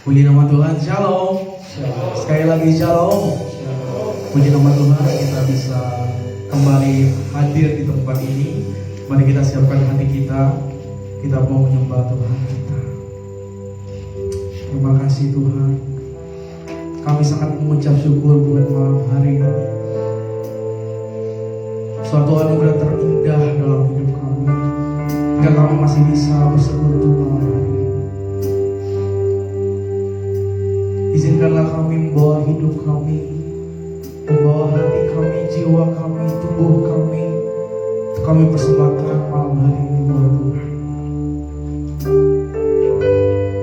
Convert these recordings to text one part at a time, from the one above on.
Puji nama Tuhan, Shalom. Sekali lagi Shalom. Puji nama Tuhan, kita bisa kembali hadir di tempat ini. Mari kita siapkan hati kita. Kita mau menyembah Tuhan kita. Terima kasih Tuhan. Kami sangat mengucap syukur buat malam hari ini. Suatu anugerah terindah dalam hidup kami, hingga kami masih bisa bersekutu malam hari ini. Izinkanlah kami membawa hidup kami, membawa hati kami, jiwa kami, tubuh kami, kami persembahkan malam hari ini buat Tuhan.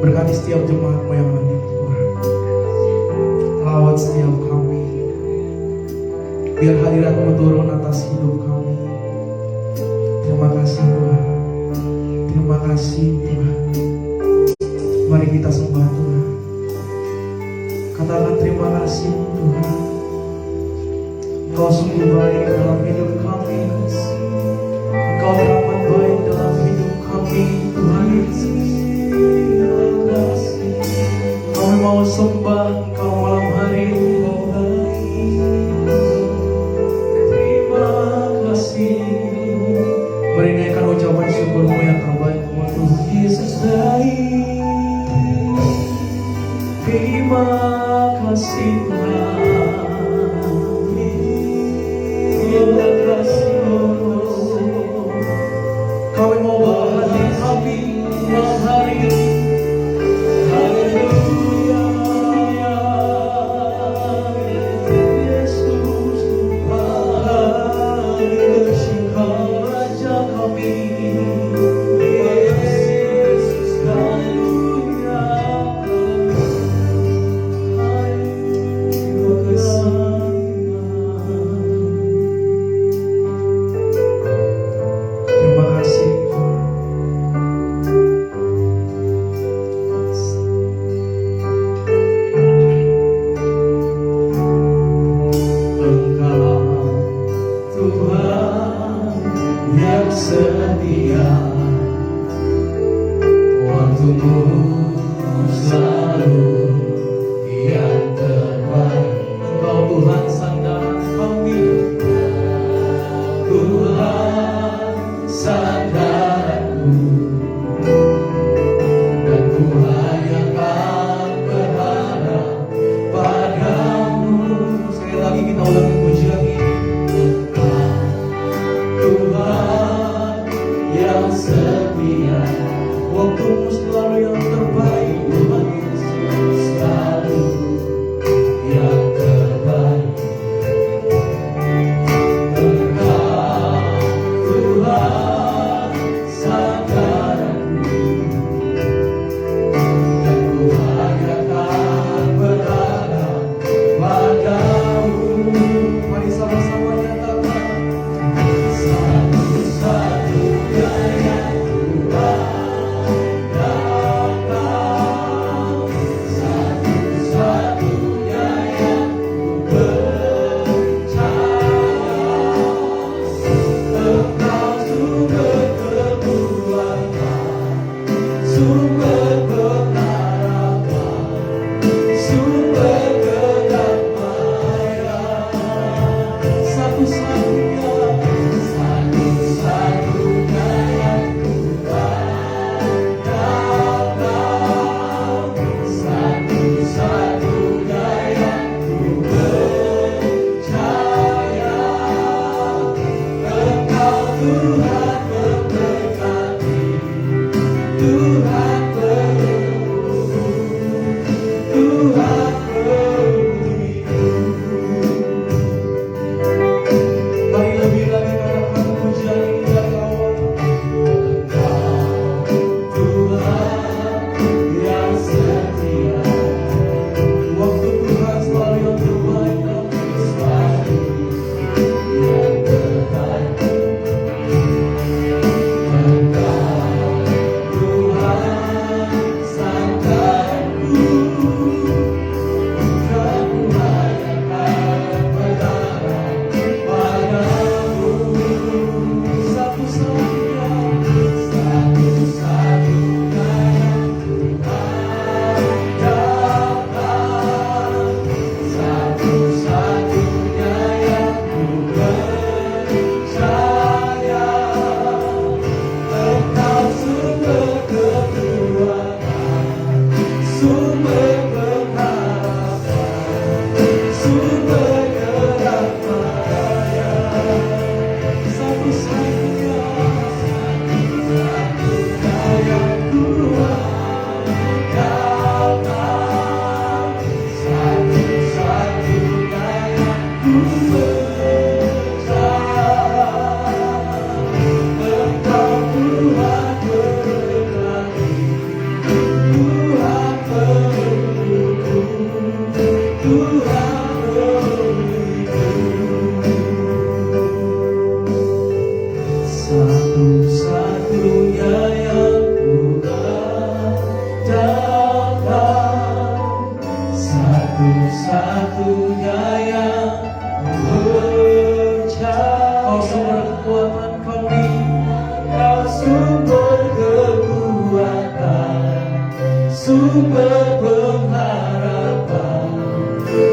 Berkati setiap jemaat-Mu yang hadir Tuhan. Lawat setiap kami. Biar hadirat-Mu turun atas hidup kami. Terima kasih Tuhan. Terima kasih Tuhan. Mari kita sembah Tuhan. Katakan terima kasih Tuhan. Engkau sungguh baik dalam hidup kami. Engkau teramat baik dalam hidup kami Tuhan Yesus. Kami mau sembah Engkau malam hari ini. Terima kasih. Mari naikkan ucapan syukur-Mu yang terbaik buat Tuhan Yesus baik. Terima kasih Tuhan. Terima kasih. Kami mau bawa hati kami malam hari ini. Haleluya. Yesus Tuhan, Engkau Raja kami. Yesus, haleluya. Terima kasih. Engkau Tuhan yang setia, waktu-Mu selalu yang terbaik. Engkau Tuhan sandaran kami, Tuhan sandaranku, dan ku hanya akan berharap padamu. Sekali lagi kita ulangi puji lagi. Tuhan yang setia, waktu-Mu selalu yang terbaik. datang, satu-satunya yang percaya. Kau sumber kekuatan kami, Kau sumber kekuatan, sumber pengharapan,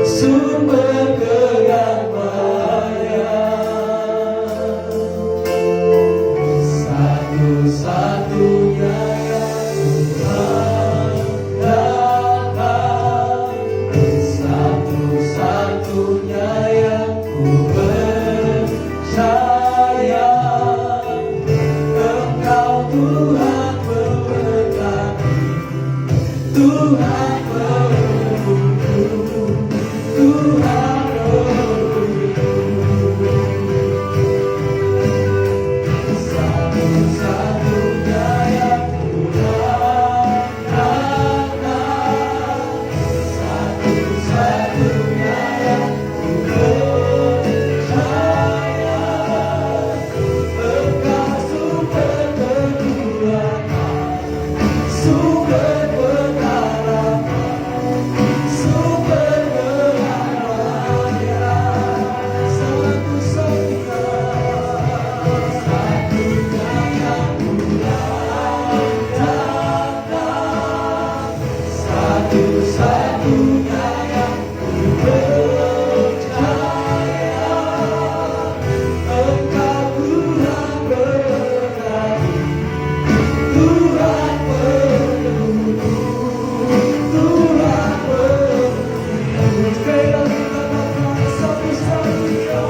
sumber kedamaian. Satu-satunya yang Tuhan datang, satu-satunya yang ku percaya. Engkau Tuhan memberkati, Tuhan menuntun, Tuhan menuntun. Satu-satunya yang Tuhan datang, satu-satunya yang ku percaya. Engkau sumber kekuatan, sumber pengharapan, sumber kedamaian. Satu-satunya yang Tuhan datang, satu-satunya yang ku percaya. Engkau Tuhan berkati, Tuhan penuntun, Tuhan penuntun. Sekali lagi katakan satu-satunya,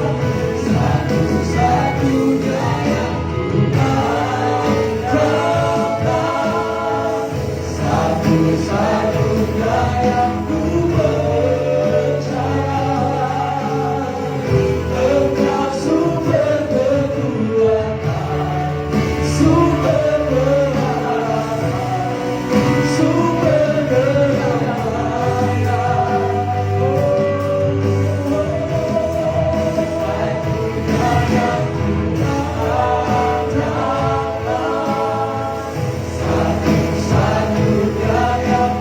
satu-satunya yang Tuhan datang, satu-satunya yang ku percaya. Engkau sumber kekuatan, sumber pengharapan, sumber kedamaian. Satu-satunya yang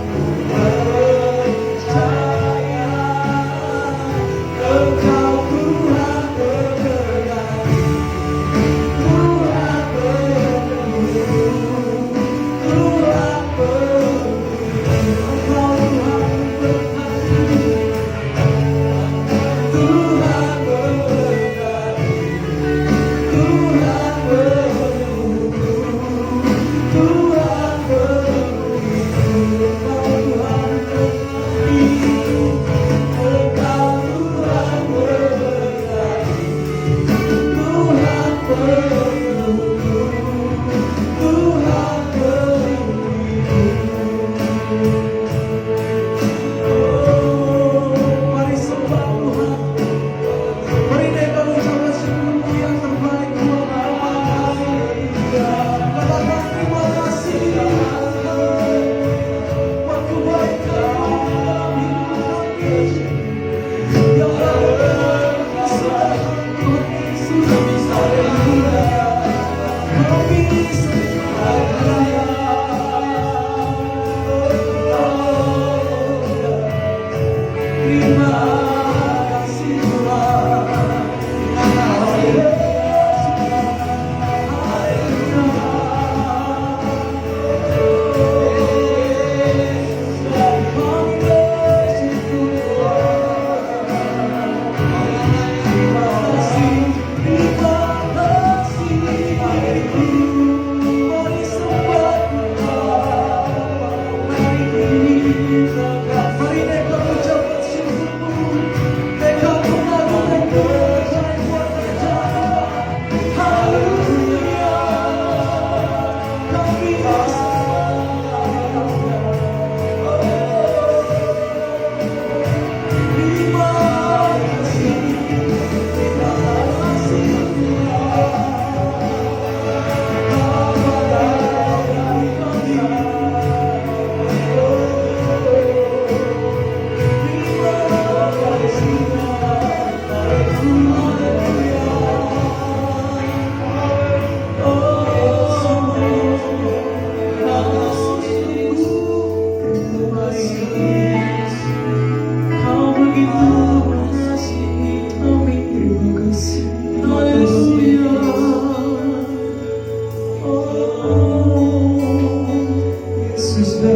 Mari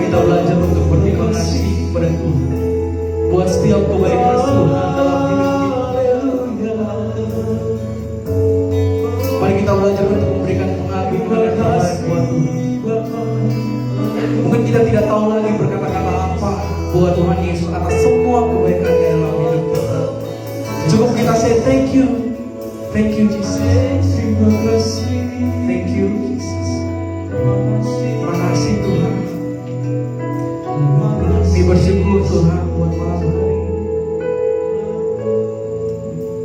kita belajar untuk berterima kasih kepada Tuhan buat setiap kebaikan Tuhan dalam hidup kita. Mari kita belajar untuk memberikan pengakuan dan kebahagiaan buat Tuhan. Mungkin kita tidak tahu lagi berkata-kata apa buat Tuhan Yesus atas semua kebaikan dalam hidup kita. Cukup kita say thank you Jesus. Thank you Jesus. Terima kasih Tuhan. Kami bersyukur Tuhan buat malam hari.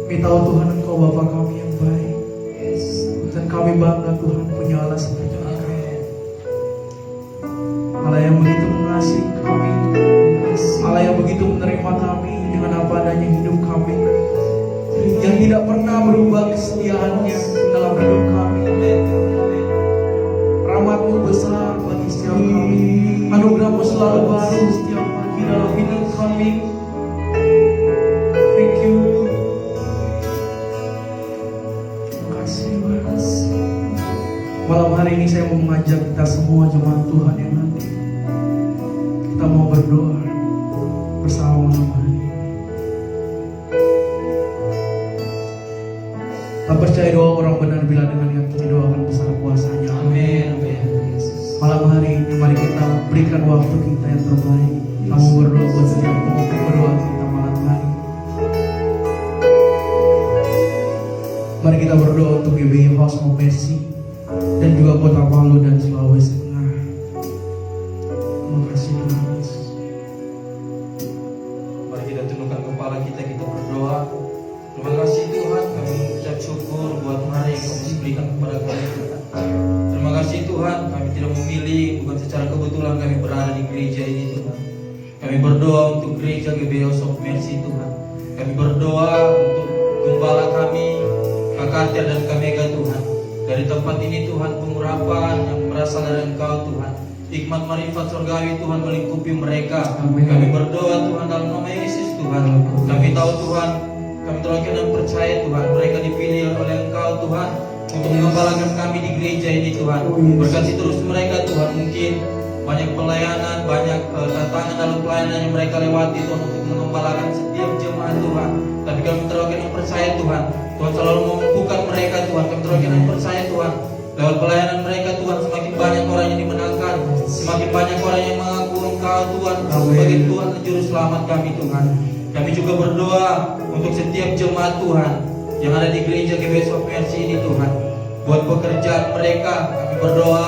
Kami tahu Tuhan Engkau Bapa kami yang baik. Dan kami bangga Tuhan punya Allah seperti Engkau. Allah yang begitu mengasihi kami. Allah yang begitu menerima kami dengan apa adanya hidup kami. Yang tidak pernah berubah kesetiaannya dalam hidup kami. Rahmat-Mu besar bagi setiap kami. Anugerah-Mu selalu baru setiap pagi dalam hidup kami. Thank you. Terima kasih. Malam hari ini saya mau mengajak kita semua jemaat Tuhan yang nanti kita mau berdoa bersama malam hari. Tak percaya doa orang benar bila dengan yakin doakan besar kuasanya. Amin. Malam hari ini mari kita berikan waktu kita yang terbaik. Kamu berdoa buat setiap pemimpin berdoa kita malam hari. Mari kita berdoa untuk GBI House of Mercy dan juga Kota Palu dan Sulawesi Tengah. Terima kasih Tuhan Yesus. Mari kita tundukkan kepala kita berdoa. Terima kasih Tuhan, kami mengucap syukur buat hari yang Kau berikan kepada kami Tuhan. Terima kasih Tuhan, kami tidak memilih, bukan secara kebetulan kami berada di gereja ini Tuhan. Kami berdoa untuk gereja GBI House of Mercy Tuhan. Kami berdoa untuk gembala kami, Kak Kater dan Kak Mega Tuhan. Dari tempat ini Tuhan, pengurapan yang berasal dari Engkau Tuhan. Hikmat marifat surgawi Tuhan melingkupi mereka. Amin. Kami berdoa Tuhan dalam nama Yesus Tuhan. Kami tahu Tuhan, kami terlalu dan percaya Tuhan, mereka dipilih oleh Engkau Tuhan untuk mengembalakan kami di gereja ini Tuhan. Berkati terus mereka Tuhan, mungkin banyak pelayanan, banyak tantangan dalam pelayanan yang mereka lewati Tuhan untuk mengembalakan setiap jemaat Tuhan. Tapi kami terlalu dan percaya Tuhan, Tuhan selalu memampukan mereka Tuhan. Kami terlalu dan percaya Tuhan, lewat pelayanan mereka Tuhan, semakin banyak orang yang dimenangkan, semakin banyak orang yang mengaku Engkau Tuhan sebagai Tuhan dan Juru Selamat kami Tuhan. Kami juga berdoa untuk setiap jemaat Tuhan yang ada di gereja GBI House of Mercy ini Tuhan. Buat pekerjaan mereka, kami berdoa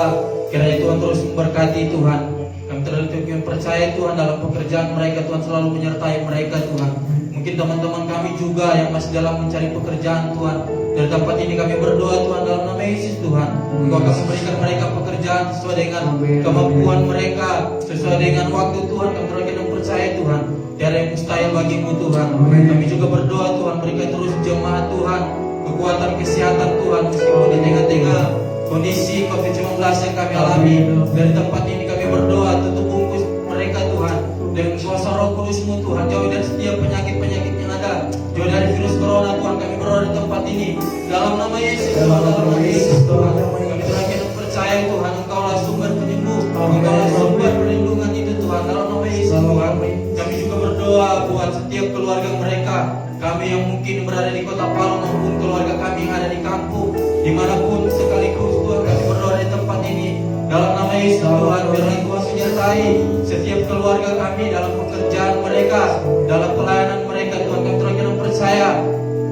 kiranya Tuhan terus memberkati Tuhan. Kami terlalu percaya Tuhan dalam pekerjaan mereka, Tuhan selalu menyertai mereka Tuhan. Mungkin teman-teman kami juga yang masih dalam mencari pekerjaan Tuhan. Dari tempat ini kami berdoa Tuhan dalam nama Yesus Tuhan. Engkau akan memberikan mereka pekerjaan sesuai dengan kemampuan mereka, sesuai dengan waktu Tuhan. Kami terlalu percaya Tuhan, tiada yang mustahil bagimu Tuhan. Kami juga berdoa Tuhan, berikan terus jemaat Tuhan kekuatan kesehatan Tuhan, meskipun di tengah-tengah kondisi COVID-19 yang kami alami. Dari tempat ini kami berdoa, tutup bungkus mereka Tuhan dengan kuasa Roh Kudus-Mu Tuhan. Jauh dari setiap penyakit-penyakit yang ada, jauh dari virus corona Tuhan. Kami berdoa di tempat ini dalam nama Yesus Tuhan, dalam nama Yesus Tuhan. Kami terakhir percaya Tuhan, Engkaulah sumber penyembuh, Engkaulah sumber perlindungan itu Tuhan, dalam nama Yesus Tuhan. Kami juga berdoa buat setiap keluarga mereka, kami yang mungkin berada di Kota Palu maupun keluarga kami yang ada di kampung, dimanapun sekaligus Tuhan, kami berdoa di tempat ini dalam nama Yesus Tuhan. Biarlah Tuhan menyertai setiap keluarga kami dalam pekerjaan mereka, dalam pelayanan mereka Tuhan. Kami terus percaya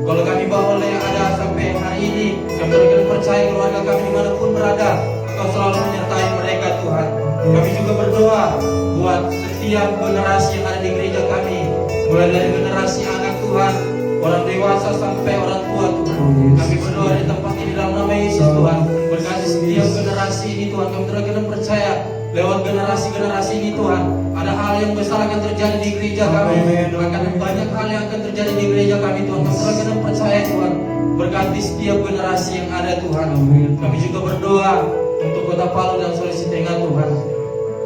kalau kami boleh ada sampai hari ini, kami terus percaya keluarga kami dimanapun berada, Engkau selalu menyertai mereka Tuhan. Kami juga berdoa buat setiap generasi yang ada di gereja kami, mulai dari generasi anak Tuhan, orang dewasa sampai orang tua Tuhan. Kami berdoa di tempat ini dalam nama Yesus Tuhan. Berkati setiap generasi ini Tuhan. Kami terus percaya lewat generasi-generasi ini Tuhan, ada hal yang besar akan terjadi di gereja kami. Bahkan banyak hal yang akan terjadi di gereja kami Tuhan. Kami terus percaya Tuhan. Berkati setiap generasi yang ada Tuhan. Kami juga berdoa Kota Palu dan Sulawesi Tengah Tuhan.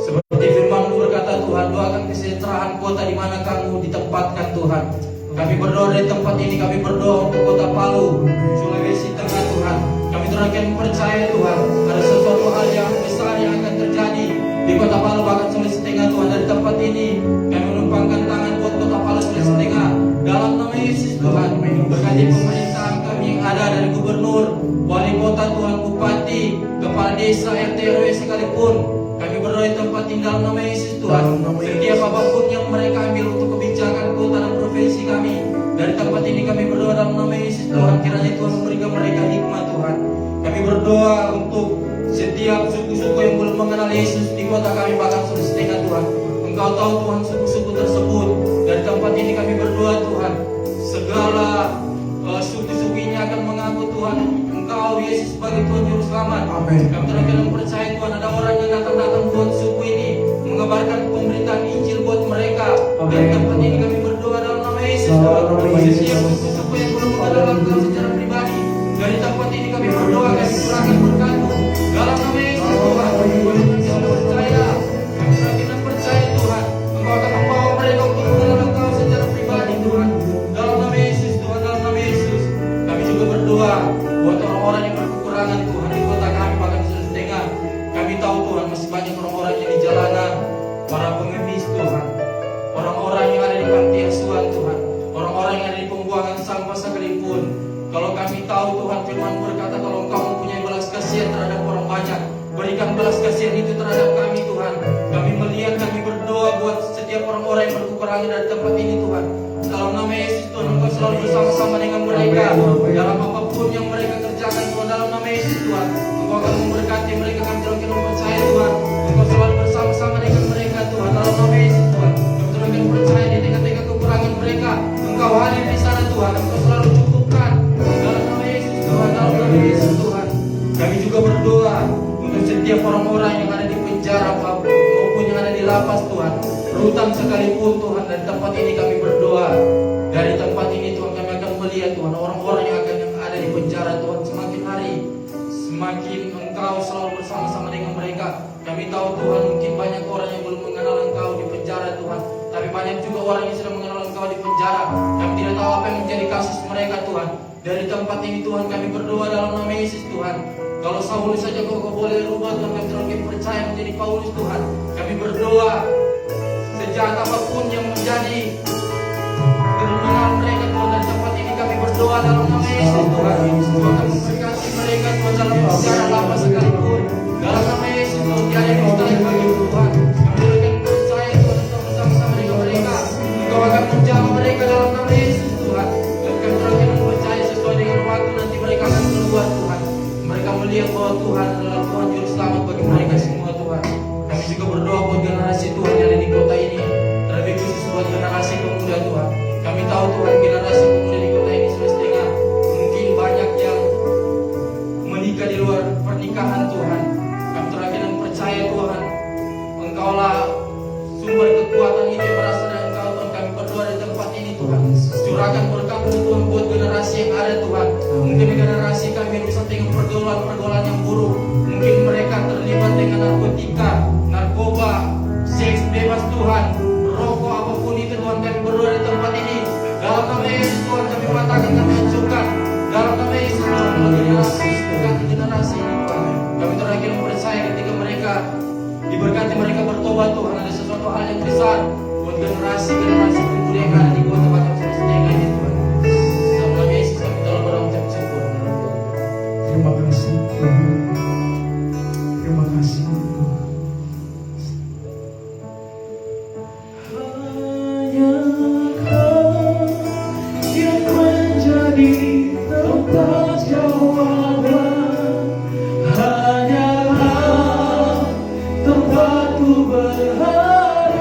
Seperti firman-Mu berkata Tuhan, doakan kesejahteraan kota di mana Kamu ditempatkan Tuhan. Kami berdoa dari tempat ini, kami berdoa untuk Kota Palu, Sulawesi Tengah Tuhan. Kami terakhir percaya Tuhan, ada sesuatu hal yang besar yang akan terjadi di Kota Palu bahkan Sulawesi Tengah Tuhan. Dari tempat ini kami menumpangkan tangan buat Kota Palu Sulawesi Tengah dalam nama Yesus Tuhan. Berkati pemerintahan kami yang ada dari gubernur, wali kota Tuhan, bupati, kepala desa, RT RW sekalipun. Kami berdoa di tempat ini dalam nama Yesus Tuhan. Setiap apapun yang mereka ambil untuk kebijakan kota dan provinsi kami, dari tempat ini kami berdoa dalam nama Yesus Tuhan. Kiranya Tuhan memberikan mereka hikmat Tuhan. Kami berdoa untuk setiap suku-suku yang belum mengenal Yesus di kota kami bahkan Sulawesi Tengah Tuhan. Engkau tahu Tuhan suku-suku tersebut. Dari tempat ini kami berdoa Tuhan, segala suku-suku ini akan mengaku Tuhan Engkau Yesus sebagai Tuhan Juru Selamat. Amin. Kami terakhir percaya Tuhan, ada orang yang datang buat suku ini mengabarkan pemberitaan Injil buat mereka. Dari tempat ini kami berdoa dalam nama Yesus Tuhan. Setiap suku-suku yang belum mengenal Engkau secara pribadi, dari tempat ini kami berdoa, kami serahkan berkat-Mu dalam nama Yesus Tuhan. Kami percaya, kami terakhir percaya Tuhan, Engkau akan membawa mereka untuk mengenal Engkau secara pribadi Tuhan. Dalam nama Yesus Tuhan, dalam nama Yesus. Kami juga berdoa buat orang-orang yang berkekurangan Tuhan di kota kami bahkan di Sulawesi Tengah. Kami tahu Tuhan masih banyak orang-orang yang di jalanan, para pengemis Tuhan, orang-orang yang ada di panti asuhan Tuhan, orang-orang yang ada di pembuangan sampah sekalipun. Kalau kami tahu Tuhan, firman berkata kalau Engkau mempunyai belas kasihan terhadap orang banyak, berikan belas kasihan itu terhadap kami Tuhan. Kami melihat, kami berdoa buat setiap orang-orang yang berkekurangan dari tempat ini Tuhan. Dalam nama Yesus Tuhan, Engkau selalu bersama-sama dengan mereka dalam apapun yang mereka kerjakan Tuhan. Dalam nama Yesus Tuhan, Engkau akan memberkati mereka. Kami terus percaya Tuhan, Engkau selalu bersama-sama dengan mereka Tuhan. Dalam nama Yesus Tuhan, kami terus percaya di tengah-tengah kekurangan mereka, Engkau hadir di sana Tuhan. Engkau selalu cukupkan dalam nama Yesus Tuhan. Dalam nama Yesus Tuhan, kami juga berdoa untuk setiap orang-orang yang ada di penjara maupun yang ada di lapas Tuhan, rutan sekalipun Tuhan. Dari tempat ini kami berdoa, dari tempat ini Tuhan kami akan melihat Tuhan, orang-orang yang ada di penjara Tuhan, semakin hari semakin Engkau selalu bersama-sama dengan mereka. Kami tahu Tuhan, mungkin banyak orang yang belum mengenal Engkau di penjara Tuhan, tapi banyak juga orang yang sudah mengenal Engkau di penjara. Kami tidak tahu apa yang menjadi kasus mereka Tuhan. Dari tempat ini Tuhan kami berdoa dalam nama Yesus Tuhan. Kalau Saulus saja kau boleh rubah Tuhan, kami terus percaya menjadi Paulus Tuhan. Kami berdoa sejahat apapun yang menjadi kerendahan mereka Tuhan, dari tempat ini kami berdoa dalam nama Yesus Tuhan. Tuhan memberkati mereka Tuhan dalam penjara lapas sekalipun. Dalam nama Yesus Tuhan, tiada yang mustahil bagi Tuhan. Kami berikan percaya Tuhan, Engkau bersama-sama dengan mereka. Engkau akan menjaga mereka dalam nama Yesus Tuhan. Dan kami terakhir percaya sesuai dengan waktu nanti mereka akan keluar Tuhan. Mereka melihat bahwa Tuhan adalah Tuhan Juru Selamat bagi mereka semua Tuhan. Kami juga berdoa buat generasi Tuhan yang ada di kota ini, terlebih khusus buat generasi pemuda Tuhan. Kami tahu Tuhan, generasi pemuda di kota ini Sulawesi Tengah mungkin banyak yang menikah di luar pernikahan Tuhan. Kami terakhir dan percaya Tuhan, Engkaulah sumber kekuatan itu yang berasal dari Engkau Tuhan. Kami berdoa di tempat ini Tuhan, curahkan berkat-Mu Tuhan buat generasi yang ada Tuhan. Mungkin generasi kami bisa dengan pergaulan-pergaulan yang buruk, mungkin mereka terlibat dengan narkotika, narkoba, seks bebas Tuhan, rokok, apapun itu Tuhan. Kami berdoa di tempat ini dalam nama Yesus Tuhan, kami mengatakan, kami hancurkan dalam nama Yesus Tuhan. Generasi ini Tuhan, kami terakhir percaya ketika mereka diberkati, mereka bertobat Tuhan, ada sesuatu hal yang besar buat generasi pemuda yang ada di kota Batam Sulawesi Tengah ini Tuhan. Dalam nama Yesus kami telah berucap syukur. Terima kasih Tuhan. Terima kasih Tuhan. Hanya Kau yang menjadi tempat jawaban. Hanya Kau tempatku berharap.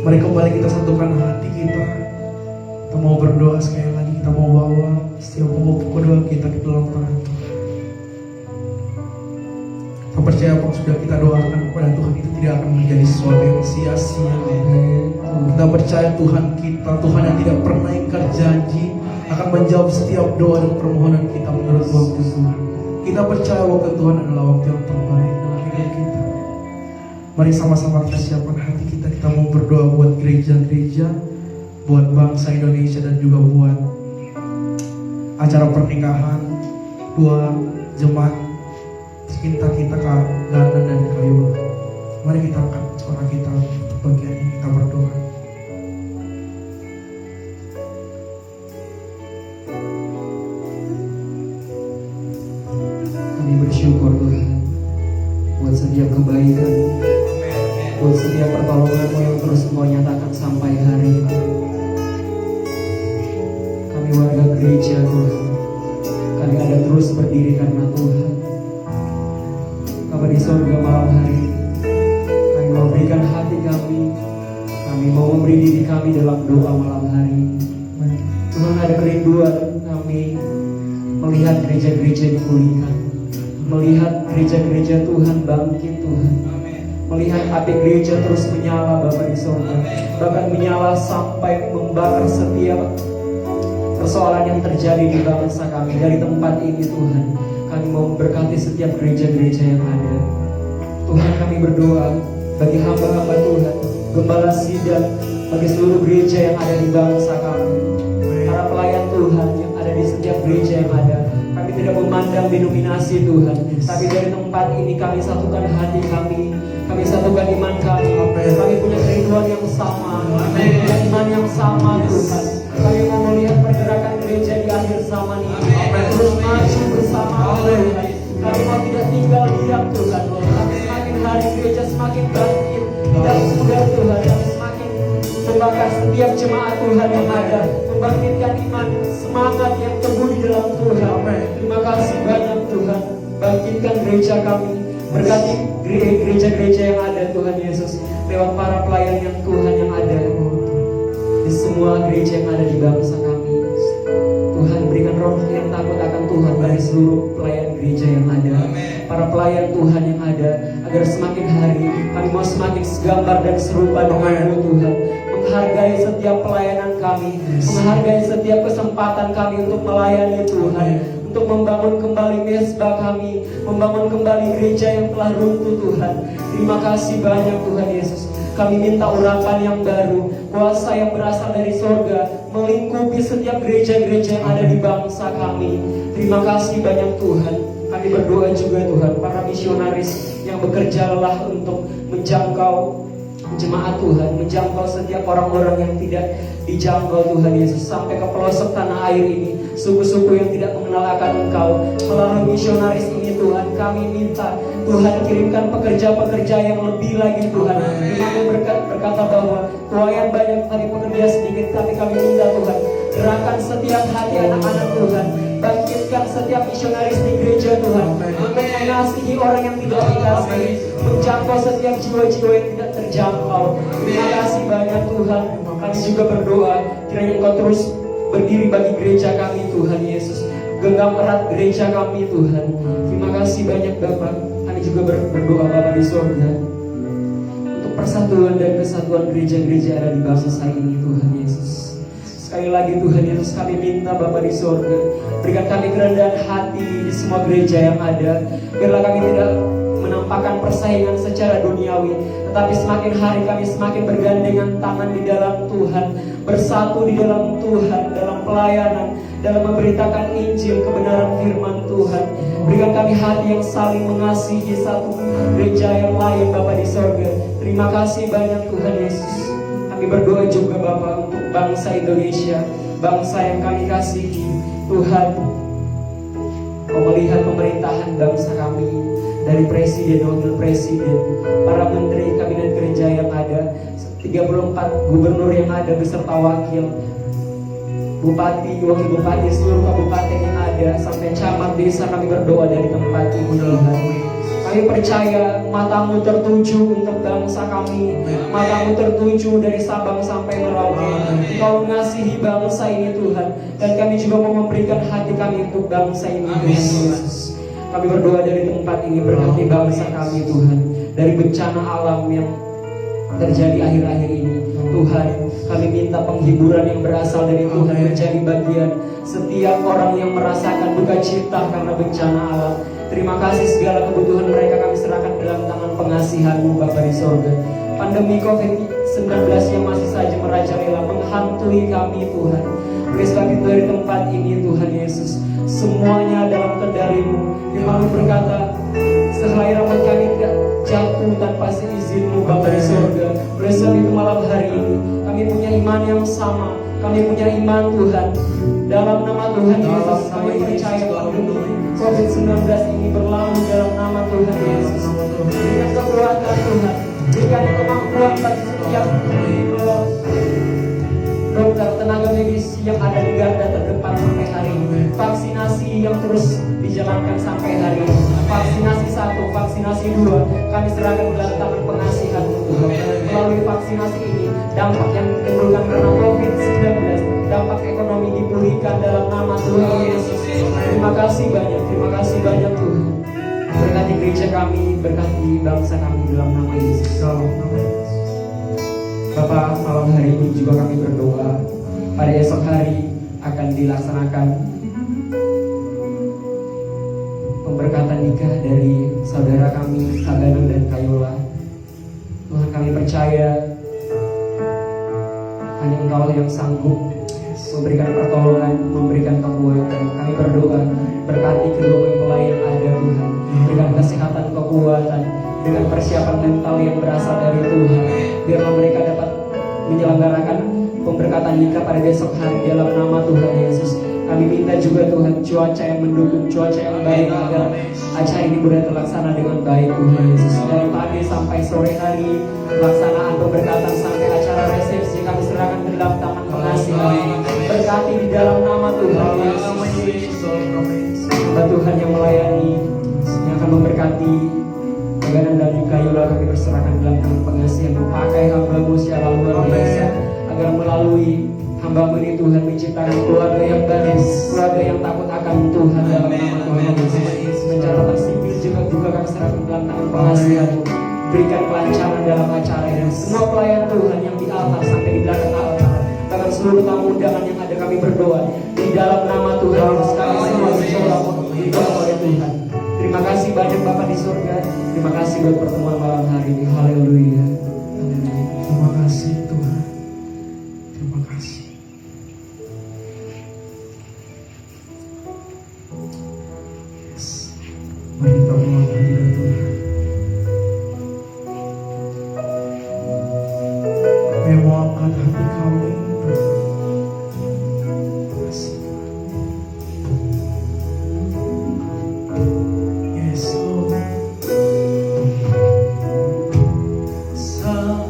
Mari kembali kita satukan hati kita. Kita mau berdoa sekali lagi. Kita mau bawa setiap pokok doa kita ke dalam tangan Tuhan. Kita percaya apa yang sudah kita doakan kepada Tuhan itu tidak akan menjadi sesuatu yang sia-sia. Kita percaya Tuhan kita, Tuhan yang tidak pernah ingkar janji, akan menjawab setiap doa dan permohonan kita menurut waktu Tuhan. Kita percaya waktu Tuhan adalah waktu yang terbaik dalam hidup kita. Mari sama-sama kita siapkan hati kita. Kita mau berdoa buat gereja-gereja, buat bangsa Indonesia, dan juga buat acara pernikahan dua jemaat cinta kita Kak Gana dan Kak Yola. Mari kita angkat suara kita untuk bagian ini. Kita berdoa. Kami bersyukur Tuhan buat setiap kebaikan, buat setiap pertolongan-Mu yang terus Engkau nyatakan sampai hari ini. Kami warga gereja Tuhan, kami ada terus berdiri karena Tuhan. Bapa di sorga malam hari ini, kami mau berikan hati kami mau memberi diri kami dalam doa malam hari ini. Tuhan, ada kerinduan kami melihat gereja-gereja dipulihkan, melihat gereja-gereja Tuhan bangkit Tuhan, melihat api gereja terus menyala Bapa di surga, bahkan menyala sampai membakar setiap persoalan yang terjadi di bangsa kami. Dari tempat ini Tuhan, kami mau memberkati setiap gereja-gereja yang ada. Tuhan, kami berdoa bagi hamba-hamba Tuhan, gembala sidang, bagi seluruh gereja yang ada di bangsa kami, para pelayan Tuhan yang ada di setiap gereja yang ada. Kami tidak memandang denominasi Tuhan, tapi dari tempat ini kami satukan hati kami satukan iman kami. Kami punya kerinduan yang sama, punya iman yang sama Tuhan. Kami mau melihat pergerakan gereja di akhir zaman ini terus maju bersama Tuhan. Kami mau tidak tinggal diam Tuhan, tapi semakin hari gereja semakin bangkit, tidak mudah Tuhan, kami semakin membakar setiap jemaat Tuhan yang ada, membangkitkan iman, semangat yang teguh di dalam Tuhan. Terima kasih banyak Tuhan, bangkitkan gereja kami, berkati gereja-gereja yang ada Tuhan Yesus, lewat para pelayan yang Tuhan yang ada di semua gereja yang ada di bangsa kami. Tuhan, berikan roh yang takut akan Tuhan bagi seluruh pelayan gereja yang ada, para pelayan Tuhan yang ada, agar semakin hari kami mau semakin segambar dan serupa dengan-Mu Tuhan, menghargai setiap pelayanan kami, menghargai setiap kesempatan kami untuk melayani Tuhan, untuk membangun kembali mesbah kami, membangun kembali gereja yang telah runtuh Tuhan. Terima kasih banyak Tuhan Yesus. Kami minta urapan yang baru, kuasa yang berasal dari sorga, melingkupi setiap gereja-gereja yang ada di bangsa kami. Terima kasih banyak Tuhan. Kami berdoa juga Tuhan, para misionaris yang bekerja lelah untuk menjangkau jemaat Tuhan, menjangkau setiap orang-orang yang tidak dijangkau Tuhan Yesus, sampai ke pelosok tanah air ini, suku-suku yang tidak mengenal akan Engkau. Melalui misionaris ini Tuhan, kami minta Tuhan kirimkan pekerja-pekerja yang lebih lagi Tuhan. Kami berkata bahwa tuayan banyak tapi pekerja sedikit, tapi kami minta Tuhan, gerakan setiap hati anak-anak Tuhan, bangkitkan setiap misionaris di gereja Tuhan, untuk mengasihi orang yang tidak dikasihi, menjangkau setiap jiwa-jiwa yang tidak terjangkau. Terima kasih banyak Tuhan. Kami juga berdoa kiranya Engkau terus berdiri bagi gereja kami Tuhan Yesus, genggam erat gereja kami Tuhan. Terima kasih banyak Bapak. Kami juga berdoa Bapak di surga untuk persatuan dan kesatuan gereja-gereja yang ada di bangsa ini Tuhan Yesus. Sekali lagi Tuhan Yesus, kami minta Bapa di surga, berikan kami kerendahan hati di semua gereja yang ada. Biarlah kami tidak menampakkan persaingan secara duniawi, tetapi semakin hari kami semakin bergandengan tangan di dalam Tuhan, bersatu di dalam Tuhan, dalam pelayanan, dalam memberitakan Injil kebenaran firman Tuhan. Berikan kami hati yang saling mengasihi satu gereja yang lain Bapa di surga. Terima kasih banyak Tuhan Yesus. Kami berdoa juga Bapa untuk bangsa Indonesia, bangsa yang kami kasihi. Tuhan, Kau melihat pemerintahan bangsa kami, dari presiden, wakil presiden, para menteri, kabinet gereja yang ada, 34 gubernur yang ada beserta wakil, bupati, wakil bupati, seluruh kabupaten yang ada, sampai camat desa. Kami berdoa dari tempat ini Tuhan. Kami percaya matamu tertuju untuk bangsa kami, matamu tertuju dari Sabang sampai Merauke. Engkau mengasihi bangsa ini Tuhan, dan kami juga mau memberikan hati kami untuk bangsa ini Tuhan Yesus. Kami berdoa dari tempat ini, berkati bangsa kami Tuhan, dari bencana alam yang terjadi akhir-akhir ini Tuhan. Kami minta penghiburan yang berasal dari Tuhan menjadi bagian setiap orang yang merasakan duka cita karena bencana alam. Terima kasih, segala kebutuhan mereka kami serahkan dalam tangan pengasihan-Mu Bapa di sorga. Pandemi COVID-19 yang masih saja merajalela menghantui kami Tuhan. Oleh sebab itu dari tempat ini Tuhan Yesus, semuanya dalam kendali-Mu. Firman-Mu berkata, sehelai rambut kami tidak jatuh tanpa seizin-Mu Bapa di sorga. Oleh sebab itu malam hari ini kami punya iman yang sama. Kami punya iman Tuhan. Dalam nama Tuhan Yesus kami percaya pandemi COVID-19 ini berlalu dalam nama Tuhan Yesus. Berikan kekuatan Tuhan, berikan kemampuan bagi setiap dokter, tenaga medis yang ada di garda terdepan sampai hari ini. Vaksinasi yang terus dijalankan sampai hari ini. Vaksinasi 1, vaksinasi 2, kami serahkan dalam tangan pengasihan Tuhan. Melalui vaksinasi ini, dampak yang ditimbulkan karena COVID-19, dampak ekonomi dipulihkan dalam nama Tuhan Yesus. Terima kasih banyak Tuhan. Berkati gereja kami, berkati bangsa kami dalam nama Yesus. Bapak, malam hari ini juga kami berdoa, pada esok hari akan dilaksanakan pemberkatan nikah dari saudara kami Saganang dan Kayola. Tuhan, kami percaya hanya Engkau yang sanggup memberikan pertolongan, memberikan kekuatan. Kami berdoa, berkati kedua mempelai yang ada Tuhan, berikan kesehatan, kekuatan, dengan persiapan mental yang berasal dari Tuhan, biarlah mereka dapat menyelenggarakan pemberkatan nikah pada besok hari dalam nama Tuhan Yesus. Kami minta juga Tuhan cuaca yang mendukung, cuaca yang baik agar acara ini boleh terlaksana dengan baik Tuhan Yesus. Dari pagi sampai sore hari, pelaksanaan pemberkatan sampai acara resepsi kami serahkan ke dalam tangan pengasihan. Berkati di dalam nama Tuhan Yesus. Hamba Tuhan yang melayani, yang akan memberkati Saganang dan Kayola, kami berserahkan dalam tangan pengasihan. Memakai hamba-Mu secara luar biasa agar melalui hamba-Mu ini Tuhan menciptakan keluarga yang baru, keluarga yang takut akan Tuhan dalam nama Tuhan Yesus. Mencatatkan sipil juga kami serahkan dalam tangan pengasihan-Mu. Berikan kelancaran dalam acara ini. Semua pelayan Tuhan yang di altar sampai di belakang altar, bahkan seluruh tamu undangan yang ada, kami berdoa di dalam nama Tuhan Yesus. Kami semua berdoa didoa oleh Tuhan. Terima kasih banyak Bapa di surga. Terima kasih buat pertemuan malam hari ini. Haleluya. Terima kasih Tuhan. Terima kasih. Yes. Mari kita mengucapkan hadirat Tuhan. Kami mau angkat hati kami. Terima kasih Tuhan. Yes Lord. Saat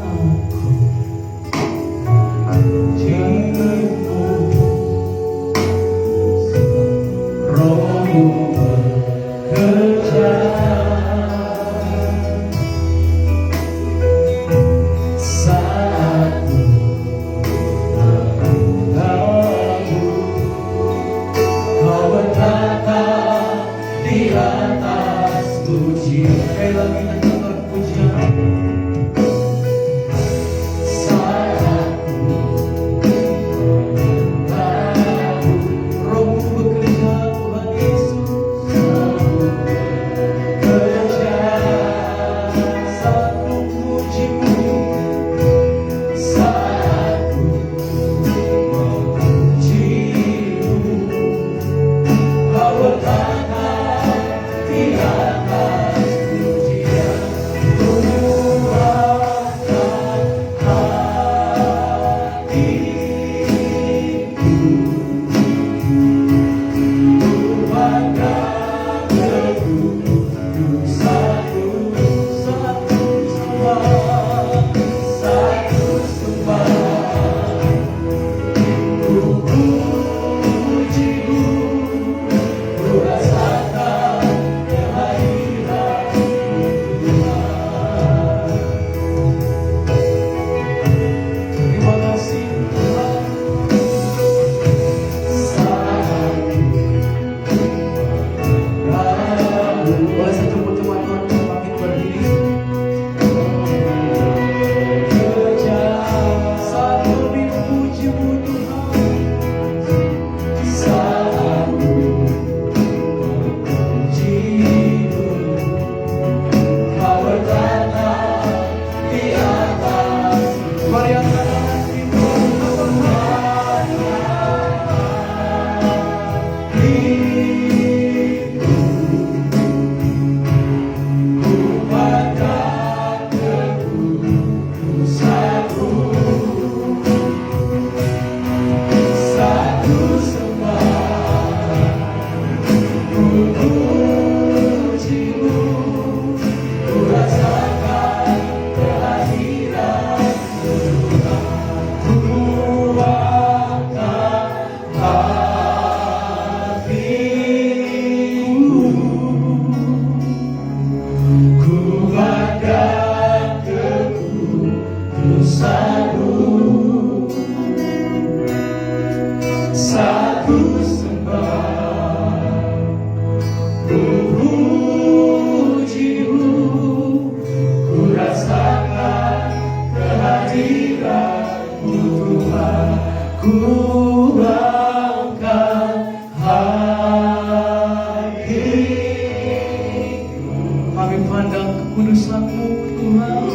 Kami pandang kekudusan-Mu Tuhan.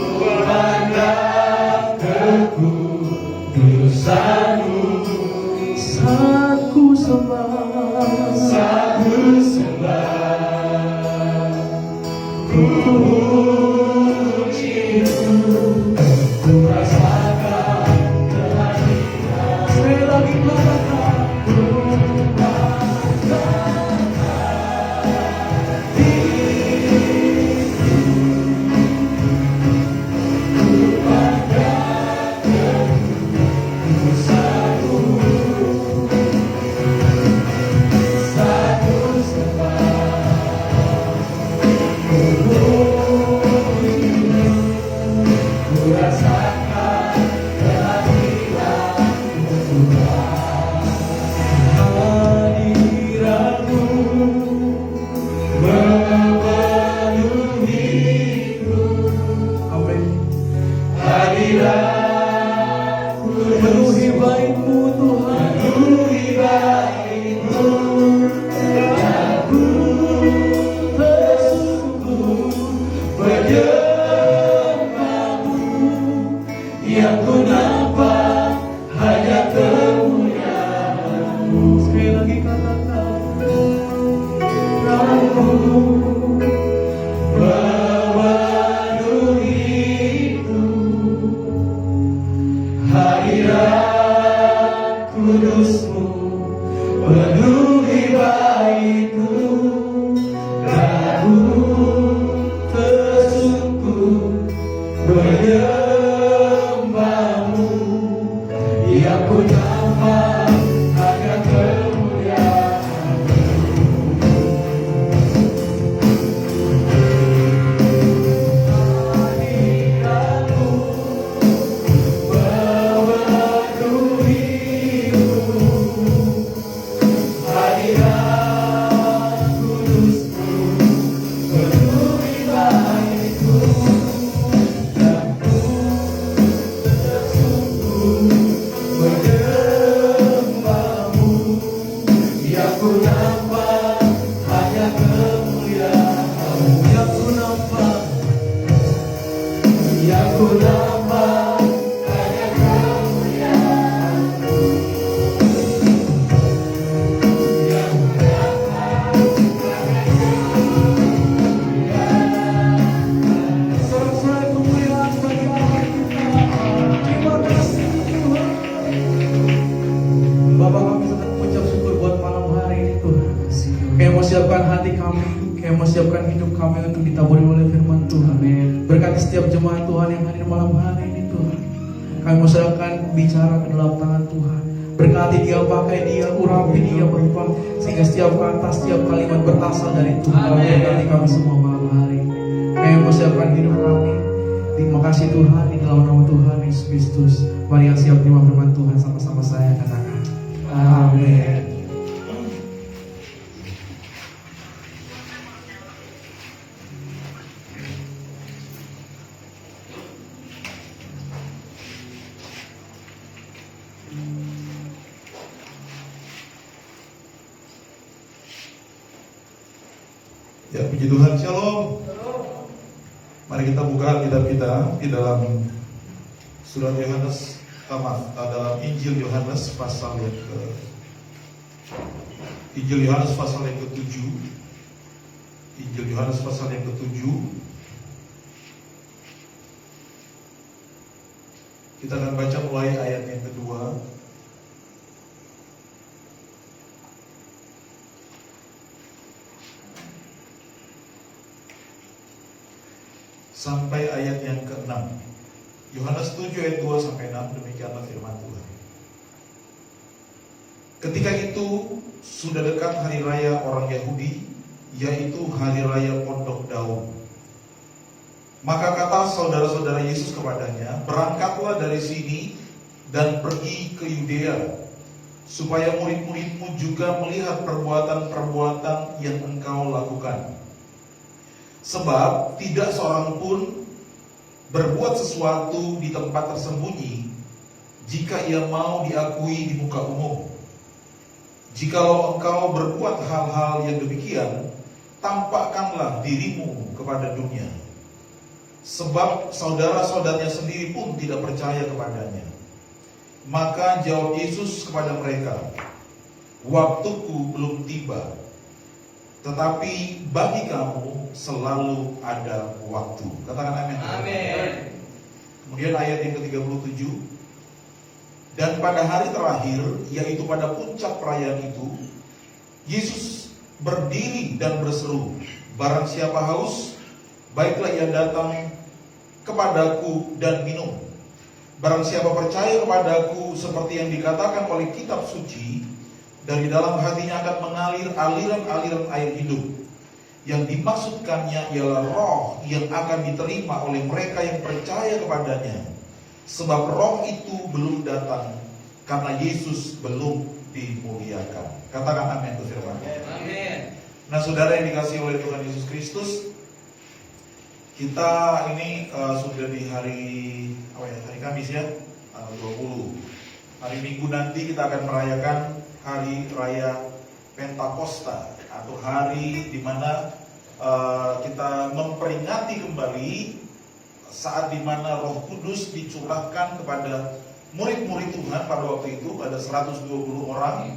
Saat ku sembah, ku puji-Mu, ku rasakan kehadiran. Sekali lagi katakan, ku penuhi baik-Mu Tuhan, penuhi baik-Mu, aku bersungguh menyembah-Mu, yang ku nampak hanya kemuliaan-Mu. Sekali lagi katakan, aku hadirat kudus-Mu, penuhi baik-Mu, aku tersungguh menyembah-Mu, yang ku nampak hanya kemuliaan-Mu. Siapkan hati kami, Kau mau siapkan hidup kami untuk ditaburi oleh firman Tuhan. Berkati setiap jemaat Tuhan yang hadir malam hari ini Tuhan. Kami mau serahkan bicara ke dalam tangan Tuhan. Berkati dia, pakai dia, urapi dia Bapa, sehingga setiap kata, setiap kalimat berasal dari Tuhan. Berkati kami semua malam hari. Kami mau siapkan hidup kami. Terima kasih Tuhan, di dalam nama Tuhan Yesus Kristus. Mari yang siap terima firman Tuhan sama-sama saya katakan. Amin. Ya, puji Tuhan, Shalom. Mari kita buka kitab kita di dalam surat Yohanes, dalam Injil Yohanes pasal yang ke-7. Injil Yohanes pasal yang ke-7. Kita akan baca mulai ayat yang kedua sampai ayat yang ke-6. Yohanes 7 ayat 2 sampai 6, demikianlah firman Tuhan. Ketika itu sudah dekat hari raya orang Yahudi, yaitu hari raya Pondok Daun. Maka kata saudara-saudara Yesus kepadanya, berangkatlah dari sini dan pergi ke Yudea, supaya murid-muridmu juga melihat perbuatan-perbuatan yang engkau lakukan. Sebab tidak seorang pun berbuat sesuatu di tempat tersembunyi jika ia mau diakui di muka umum. Jikalau engkau berbuat hal-hal yang demikian, tampakkanlah dirimu kepada dunia. Sebab saudara-saudaranya sendiri pun tidak percaya kepadanya. Maka jawab Yesus kepada mereka, waktuku belum tiba, tetapi bagi kamu selalu ada waktu. Katakan amin. Amin. Kemudian ayat yang ke-37, dan pada hari terakhir, yaitu pada puncak perayaan itu, Yesus berdiri dan berseru, barang siapa haus, baiklah ia datang kepadaku dan minum. Barang siapa percaya kepadaku, seperti yang dikatakan oleh kitab suci, dari dalam hatinya akan mengalir aliran-aliran air hidup. Yang dimaksudkannya ialah roh yang akan diterima oleh mereka yang percaya kepadanya. Sebab roh itu belum datang, karena Yesus belum dimuliakan. Katakan amin untuk firman. Amin. Nah, saudara yang dikasihi oleh Tuhan Yesus Kristus, kita ini sudah di hari Kamis ya, tanggal 20. Hari Minggu nanti kita akan merayakan hari raya Pentakosta, atau hari di mana kita memperingati kembali saat di mana Roh Kudus dicurahkan kepada murid-murid Tuhan pada waktu itu. Ada 120 orang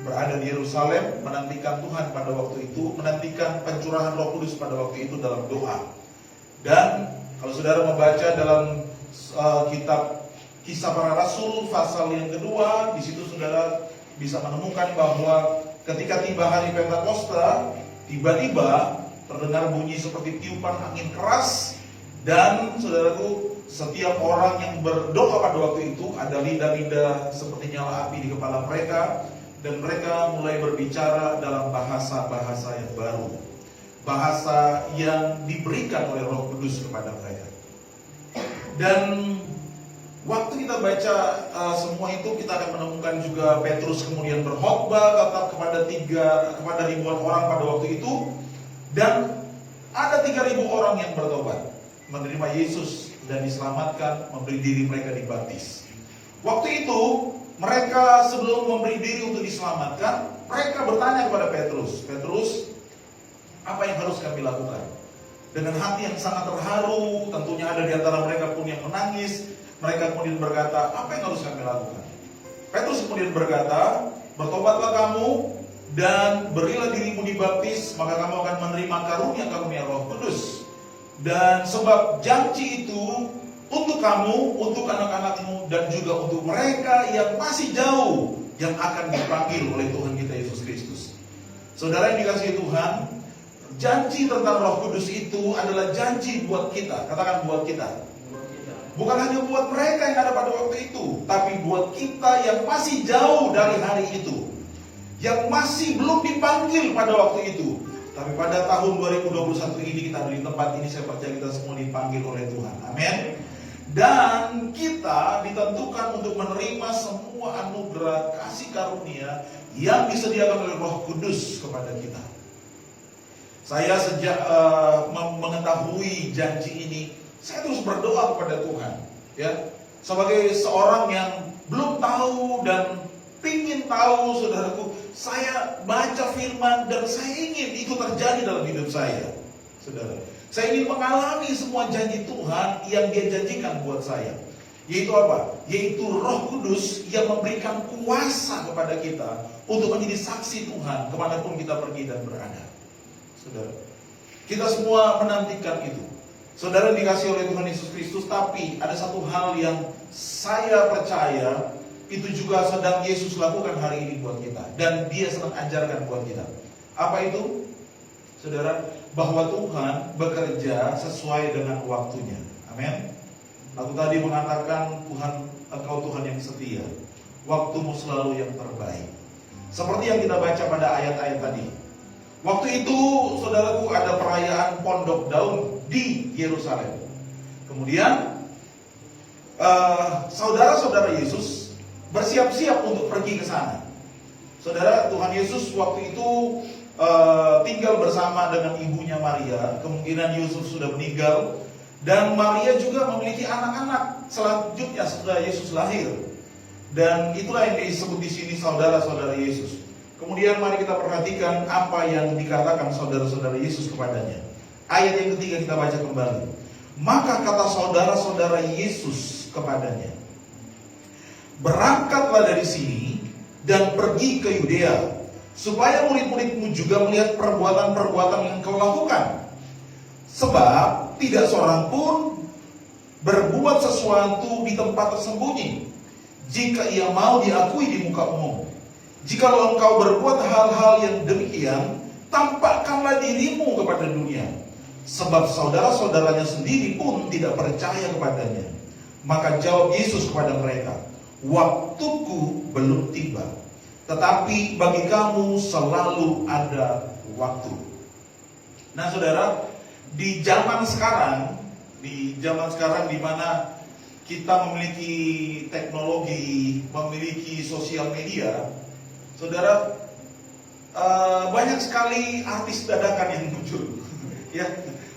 berada di Yerusalem menantikan Tuhan pada waktu itu, menantikan pencurahan Roh Kudus pada waktu itu dalam doa. Dan kalau saudara membaca dalam kitab Kisah Para Rasul pasal yang kedua, di situ saudara bisa menemukan bahwa ketika tiba hari Pentakosta, tiba-tiba terdengar bunyi seperti tiupan angin keras, dan saudaraku, setiap orang yang berdoa pada waktu itu ada lidah-lidah seperti nyala api di kepala mereka, dan mereka mulai berbicara dalam bahasa-bahasa yang baru, bahasa yang diberikan oleh Roh Kudus kepada mereka. Dan waktu kita baca semua itu, kita akan menemukan juga Petrus kemudian berkhotbah kepada ribuan orang pada waktu itu, dan ada 3.000 orang yang bertobat, menerima Yesus dan diselamatkan, memberi diri mereka dibaptis. Waktu itu mereka sebelum memberi diri untuk diselamatkan, mereka bertanya kepada Petrus, Petrus, apa yang harus kami lakukan? Dengan hati yang sangat terharu, tentunya ada di antara mereka pun yang menangis. Mereka kemudian berkata, apa yang harus kami lakukan? Petrus kemudian berkata, bertobatlah kamu dan berilah dirimu dibaptis, maka kamu akan menerima karunia Roh Kudus. Dan sebab janji itu untuk kamu, untuk anak-anakmu, dan juga untuk mereka yang masih jauh, yang akan dipanggil oleh Tuhan kita Yesus Kristus. Saudara yang dikasihi Tuhan, janji tentang Roh Kudus itu adalah janji buat kita. Katakan buat kita. Bukan hanya buat mereka yang ada pada waktu itu, tapi buat kita yang masih jauh dari hari itu, yang masih belum dipanggil pada waktu itu. Tapi pada tahun 2021 ini kita ada di tempat ini, saya percaya kita semua dipanggil oleh Tuhan. Amin. Dan kita ditentukan untuk menerima semua anugerah kasih karunia yang disediakan oleh Roh Kudus kepada kita. Saya sejak mengetahui janji ini, saya terus berdoa kepada Tuhan, ya. Sebagai seorang yang belum tahu dan pingin tahu, saudaraku, saya baca firman dan saya ingin itu terjadi dalam hidup saya, saudara. Saya ingin mengalami semua janji Tuhan yang Dia janjikan buat saya. Yaitu apa? Yaitu Roh Kudus yang memberikan kuasa kepada kita untuk menjadi saksi Tuhan kemanapun kita pergi dan berada. Saudara, kita semua menantikan itu. Saudara dikasih oleh Tuhan Yesus Kristus, tapi ada satu hal yang saya percaya itu juga sedang Yesus lakukan hari ini buat kita, dan Dia sedang ajarkan buat kita. Apa itu? Saudara, bahwa Tuhan bekerja sesuai dengan waktunya. Amin. Aku tadi mengatakan, Tuhan, Engkau Tuhan yang setia, waktumu selalu yang terbaik. Seperti yang kita baca pada ayat-ayat tadi, Waktu itu, saudaraku, ada perayaan Pondok Daun di Yerusalem. Kemudian, saudara-saudara Yesus bersiap-siap untuk pergi ke sana. Saudara, Tuhan Yesus waktu itu tinggal bersama dengan ibunya Maria. Kemungkinan Yusuf sudah meninggal, dan Maria juga memiliki anak-anak selanjutnya setelah Yesus lahir. Dan itulah yang disebut di sini saudara-saudara Yesus. Kemudian mari kita perhatikan apa yang dikatakan saudara-saudara Yesus kepadanya. Ayat yang ketiga kita baca kembali. Maka kata saudara-saudara Yesus kepadanya, berangkatlah dari sini dan pergi ke Yudea, supaya murid-muridmu juga melihat perbuatan-perbuatan yang kau lakukan. Sebab tidak seorang pun berbuat sesuatu di tempat tersembunyi, jika ia mau diakui di muka umum. Jikalau engkau berbuat hal-hal yang demikian, tampakkanlah dirimu kepada dunia. Sebab saudara-saudaranya sendiri pun tidak percaya kepadanya. Maka jawab Yesus kepada mereka, waktuku belum tiba, tetapi bagi kamu selalu ada waktu. Nah saudara, di zaman sekarang di mana kita memiliki teknologi, memiliki sosial media, saudara, banyak sekali artis dadakan yang muncul. Ya,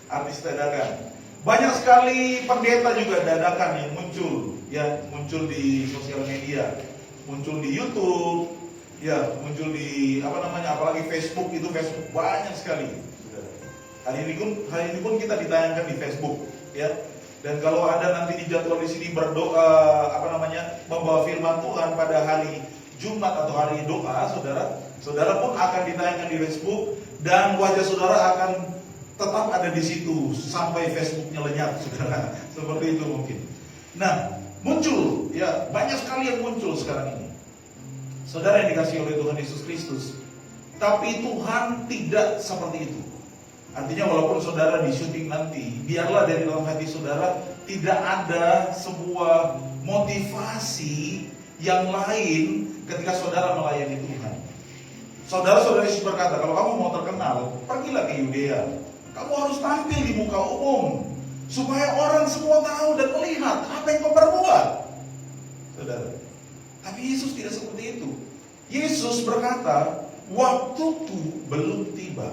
artis dadakan. Banyak sekali pendeta juga dadakan yang muncul, ya, muncul di sosial media, muncul di YouTube, ya, muncul di apalagi Facebook, itu Facebook banyak sekali. Hari ini pun kita ditayangkan di Facebook, ya. Dan kalau ada nanti dijadwal di sini berdoa, membawa firman Tuhan pada hari Jumat atau hari doa, saudara pun akan ditayangkan di Facebook, dan wajah saudara akan tetap ada di situ sampai Facebooknya lenyap, saudara. Seperti itu mungkin. Nah, muncul, ya, banyak sekali yang muncul sekarang ini, saudara yang dikasihi oleh Tuhan Yesus Kristus. Tapi Tuhan tidak seperti itu. Artinya walaupun saudara di syuting nanti, biarlah dari dalam hati saudara tidak ada sebuah motivasi yang lain ketika saudara melayani Tuhan. Saudara-saudara Yesus berkata, kalau kamu mau terkenal, pergilah ke Yudea. Kamu harus tampil di muka umum, supaya orang semua tahu dan melihat apa yang kau perbuat, saudara. Tapi Yesus tidak seperti itu. Yesus berkata, waktuku belum tiba.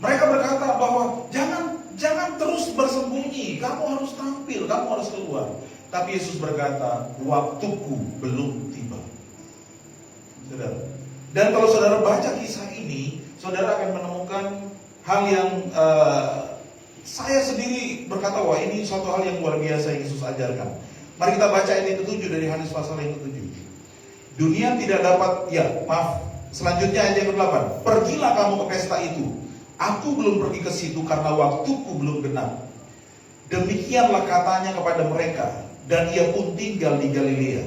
Mereka berkata bahwa jangan terus bersembunyi, kamu harus tampil, kamu harus keluar. Tapi Yesus berkata, waktuku belum tiba, saudara. Dan kalau saudara baca kisah ini, saudara akan menemukan hal yang saya sendiri berkata, wah, ini suatu hal yang luar biasa yang Yesus ajarkan. Mari kita baca ayat yang ke-7 dari Yohanes pasal yang ke-7. Dunia tidak dapat, selanjutnya ayat yang ke-8. Pergilah kamu ke pesta itu. Aku belum pergi ke situ karena waktuku belum genap. Demikianlah katanya kepada mereka, dan ia pun tinggal di Galilea.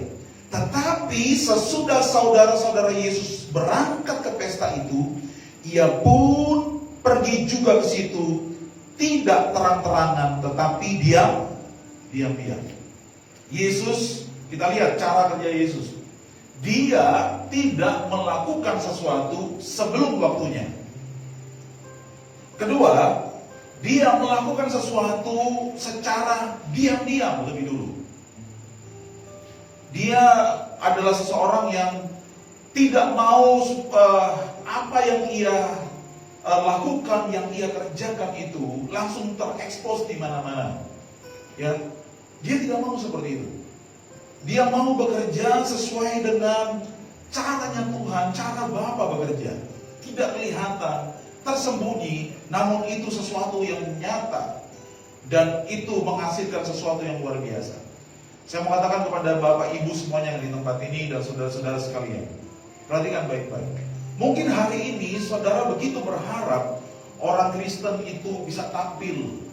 Tetapi sesudah saudara-saudara Yesus berangkat ke pesta itu, ia pun pergi juga ke situ, tidak terang-terangan, tetapi diam-diam. Yesus, kita lihat cara kerja Yesus. Dia tidak melakukan sesuatu sebelum waktunya. Kedua, dia melakukan sesuatu secara diam-diam lebih dulu. Dia adalah seseorang yang tidak mau apa yang ia lakukan, yang ia kerjakan itu langsung terekspos di mana-mana. Ya, dia tidak mau seperti itu. Dia mau bekerja sesuai dengan caranya Tuhan, cara Bapa bekerja. Tidak kelihatan, tersembunyi, namun itu sesuatu yang nyata, dan itu menghasilkan sesuatu yang luar biasa. Saya mau katakan kepada Bapak Ibu semuanya yang di tempat ini dan saudara-saudara sekalian, perhatikan baik-baik. Mungkin hari ini saudara begitu berharap orang Kristen itu bisa tampil,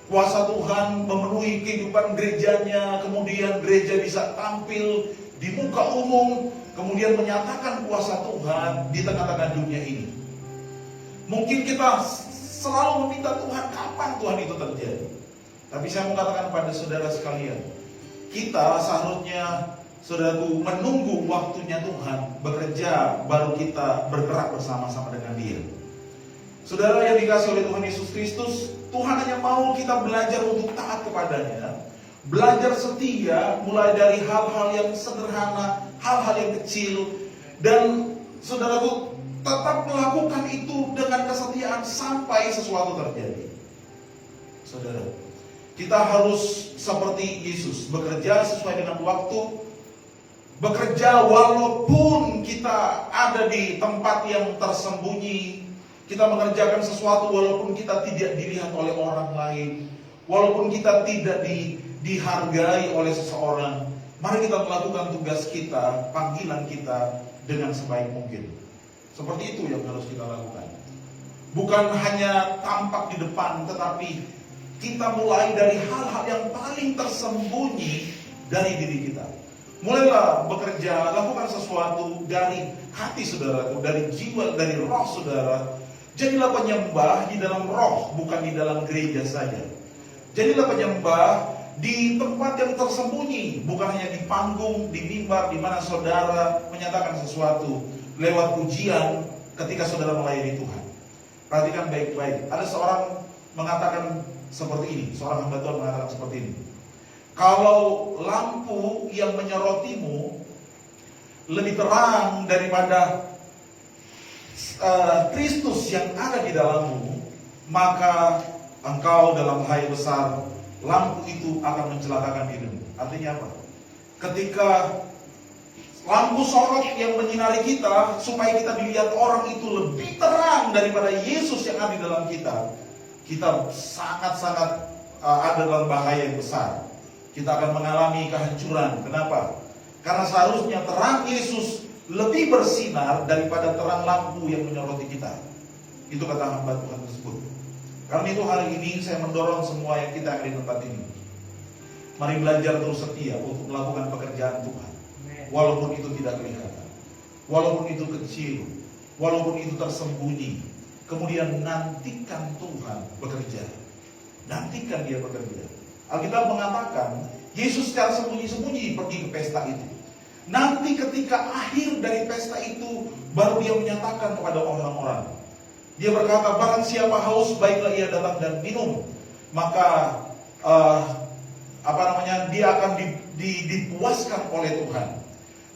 kuasa Tuhan memenuhi kehidupan gerejanya, kemudian gereja bisa tampil di muka umum, kemudian menyatakan kuasa Tuhan di tengah-tengah dunia ini. Mungkin kita selalu meminta Tuhan, kapan Tuhan itu terjadi? Tapi saya mau katakan pada saudara sekalian, kita seharusnya saudaraku, menunggu waktunya Tuhan bekerja, baru kita bergerak bersama-sama dengan Dia. Saudara yang dikasih oleh Tuhan Yesus Kristus, Tuhan hanya mau kita belajar untuk taat kepadanya, belajar setia, mulai dari hal-hal yang sederhana, hal-hal yang kecil, dan saudaraku tetap melakukan itu dengan kesetiaan sampai sesuatu terjadi. Saudara, kita harus seperti Yesus, bekerja sesuai dengan waktu, bekerja walaupun kita ada di tempat yang tersembunyi, kita mengerjakan sesuatu walaupun kita tidak dilihat oleh orang lain, walaupun kita tidak dihargai oleh seseorang. Mari kita melakukan tugas kita, panggilan kita dengan sebaik mungkin. Seperti itu yang harus kita lakukan. Bukan hanya tampak di depan, tetapi kita mulai dari hal-hal yang paling tersembunyi dari diri kita. Mulailah bekerja, lakukan sesuatu dari hati saudara, dari jiwa, dari roh saudara. Jadilah penyembah di dalam roh, bukan di dalam gereja saja. Jadilah penyembah di tempat yang tersembunyi, bukan hanya di panggung, di mimbar, di mana saudara menyatakan sesuatu lewat pujian ketika saudara melayani Tuhan. Perhatikan baik-baik. Ada seorang mengatakan seperti ini, seorang hamba Tuhan mengatakan seperti ini. Kalau lampu yang menyerotimu lebih terang daripada Kristus yang ada di dalammu, maka engkau dalam bahaya besar. Lampu itu akan mencelakakan dirimu. Artinya apa? Ketika lampu sorot yang menyinari kita, supaya kita dilihat orang itu lebih terang daripada Yesus yang ada di dalam kita, kita sangat-sangat ada dalam bahaya yang besar. Kita akan mengalami kehancuran. Kenapa? Karena seharusnya terang Yesus lebih bersinar daripada terang lampu yang menyoroti kita. Itu kata hamba Tuhan tersebut. Karena itu hari ini saya mendorong semua yang kita ada di tempat ini. Mari belajar terus setia untuk melakukan pekerjaan Tuhan. Walaupun itu tidak kelihatan, walaupun itu kecil, walaupun itu tersembunyi. Kemudian nantikan Tuhan bekerja. Nantikan Dia bekerja. Alkitab mengatakan Yesus secara sembunyi-sembunyi pergi ke pesta itu. Nanti ketika akhir dari pesta itu, baru Dia menyatakan kepada orang-orang. Dia berkata, barang siapa haus, baiklah ia datang dan minum. Maka dia akan dipuaskan oleh Tuhan.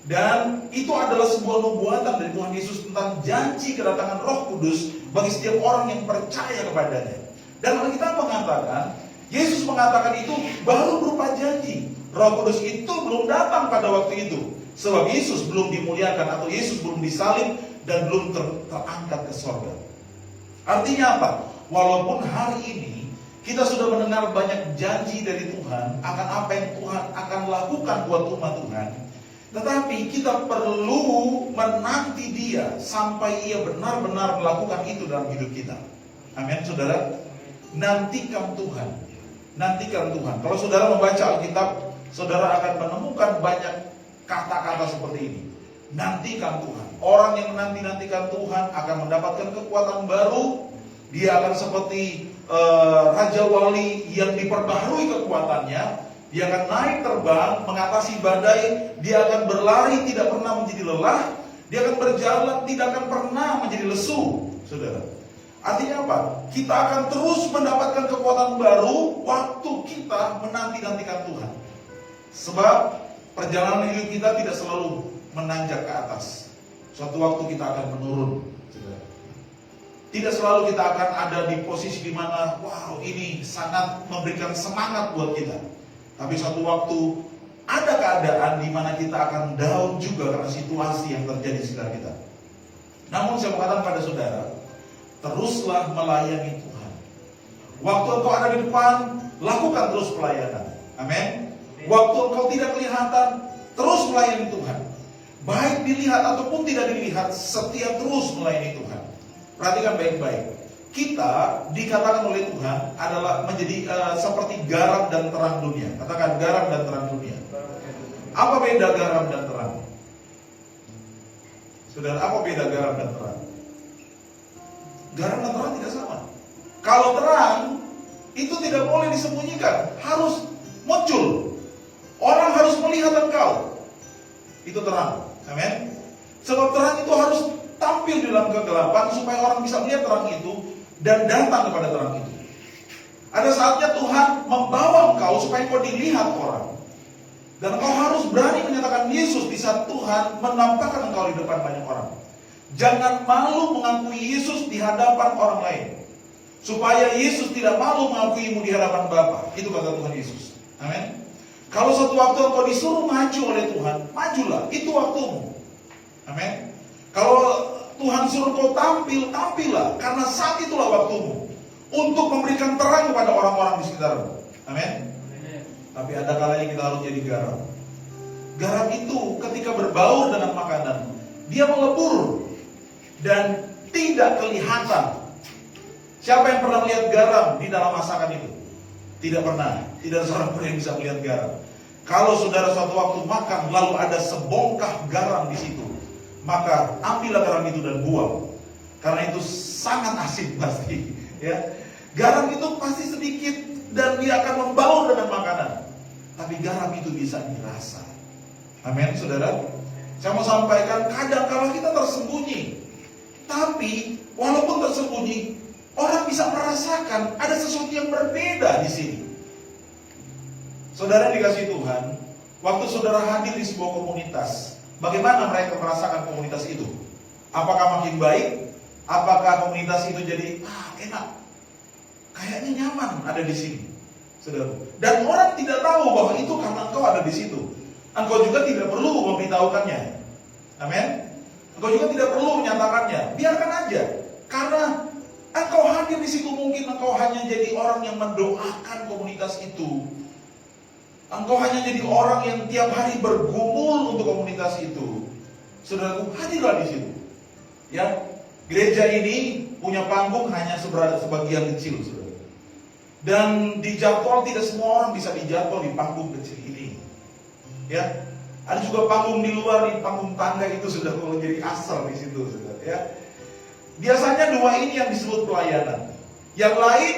Dan itu adalah sebuah nubuatan dari Tuhan Yesus tentang janji kedatangan Roh Kudus bagi setiap orang yang percaya kepadanya. Dan Alkitab mengatakan, Yesus mengatakan itu baru berupa janji. Roh Kudus itu belum datang pada waktu itu, sebab Yesus belum dimuliakan atau Yesus belum disalib dan belum terangkat ke sorga. Artinya apa? Walaupun hari ini kita sudah mendengar banyak janji dari Tuhan akan apa yang Tuhan akan lakukan buat umat Tuhan, tetapi kita perlu menanti Dia sampai Ia benar-benar melakukan itu dalam hidup kita. Amin, saudara. Nantikan Tuhan. Nantikan Tuhan. Kalau saudara membaca Alkitab, saudara akan menemukan banyak kata-kata seperti ini. Nantikan Tuhan. Orang yang menanti-nantikan Tuhan akan mendapatkan kekuatan baru. Dia akan seperti Raja Wali yang diperbaharui kekuatannya. Dia akan naik terbang, mengatasi badai. Dia akan berlari, tidak pernah menjadi lelah. Dia akan berjalan, tidak akan pernah menjadi lesu. Saudara, artinya apa? Kita akan terus mendapatkan kekuatan baru waktu kita menanti-nantikan Tuhan. Sebab perjalanan hidup kita tidak selalu menanjak ke atas. Suatu waktu kita akan menurun. Tidak selalu kita akan ada di posisi di mana wow, ini sangat memberikan semangat buat kita. Tapi suatu waktu ada keadaan di mana kita akan down juga karena situasi yang terjadi di sekitar kita. Namun saya mengatakan pada saudara, teruslah melayani Tuhan. Waktu engkau ada di depan, lakukan terus pelayanan. Amin. Waktu engkau tidak kelihatan, terus melayani Tuhan. Baik dilihat ataupun tidak dilihat, setia terus melayani Tuhan. Perhatikan baik-baik. Kita dikatakan oleh Tuhan adalah menjadi seperti garam dan terang dunia. Katakan garam dan terang dunia. Apa beda garam dan terang? Saudara, apa beda garam dan terang? Garam dan terang tidak sama. Kalau terang, itu tidak boleh disembunyikan. Harus muncul. Orang harus melihat engkau. Itu terang. Amin. Sebab terang itu harus tampil di dalam kegelapan supaya orang bisa melihat terang itu dan datang kepada terang itu. Ada saatnya Tuhan membawa engkau supaya engkau dilihat orang. Dan engkau harus berani menyatakan Yesus di saat Tuhan menampakkan engkau di depan banyak orang. Jangan malu mengakui Yesus di hadapan orang lain. Supaya Yesus tidak malu mengakuimu di hadapan Bapa. Itu kata Tuhan Yesus. Amin. Kalau suatu waktu engkau disuruh maju oleh Tuhan, majulah. Itu waktumu. Amin. Kalau Tuhan suruh kau tampil, tampillah. Karena saat itulah waktumu untuk memberikan terang kepada orang-orang di sekitarmu. Amin. Tapi ada kalanya kita harus jadi garam. Garam itu ketika berbaur dengan makanan, dia melebur dan tidak kelihatan. Siapa yang pernah melihat garam di dalam masakan itu? Tidak pernah. Tidak ada seorang pun yang bisa melihat garam. Kalau saudara suatu waktu makan lalu ada sebongkah garam di situ, maka ambillah garam itu dan buang. Karena itu sangat asin pasti. Ya, garam itu pasti sedikit dan dia akan membaur dengan makanan. Tapi garam itu bisa dirasa. Amin, saudara. Saya mau sampaikan, kadang-kadang kita tersembunyi. Tapi walaupun tersembunyi, orang bisa merasakan ada sesuatu yang berbeda di sini. Saudara dikasih Tuhan, waktu saudara hadir di sebuah komunitas, bagaimana mereka merasakan komunitas itu? Apakah makin baik? Apakah komunitas itu jadi enak? Kayaknya nyaman ada di sini, saudara. Dan orang tidak tahu bahwa itu karena engkau ada di situ. Engkau juga tidak perlu memberitahukannya. Amin. Engkau juga tidak perlu menyatakannya. Biarkan aja. Karena engkau hadir di situ, mungkin engkau hanya jadi orang yang mendoakan komunitas itu. Engkau hanya jadi orang yang tiap hari bergumul untuk komunitas itu. Saudaraku, hadirlah di situ. Ya, gereja ini punya panggung hanya sebagian kecil, saudara. Dan dijadwal tidak semua orang bisa dijadwal di panggung kecil ini. Ya, ada juga panggung di luar, di panggung tangga itu sudah mulai jadi asal di situ, saudara. Ya, biasanya dua ini yang disebut pelayanan. Yang lain,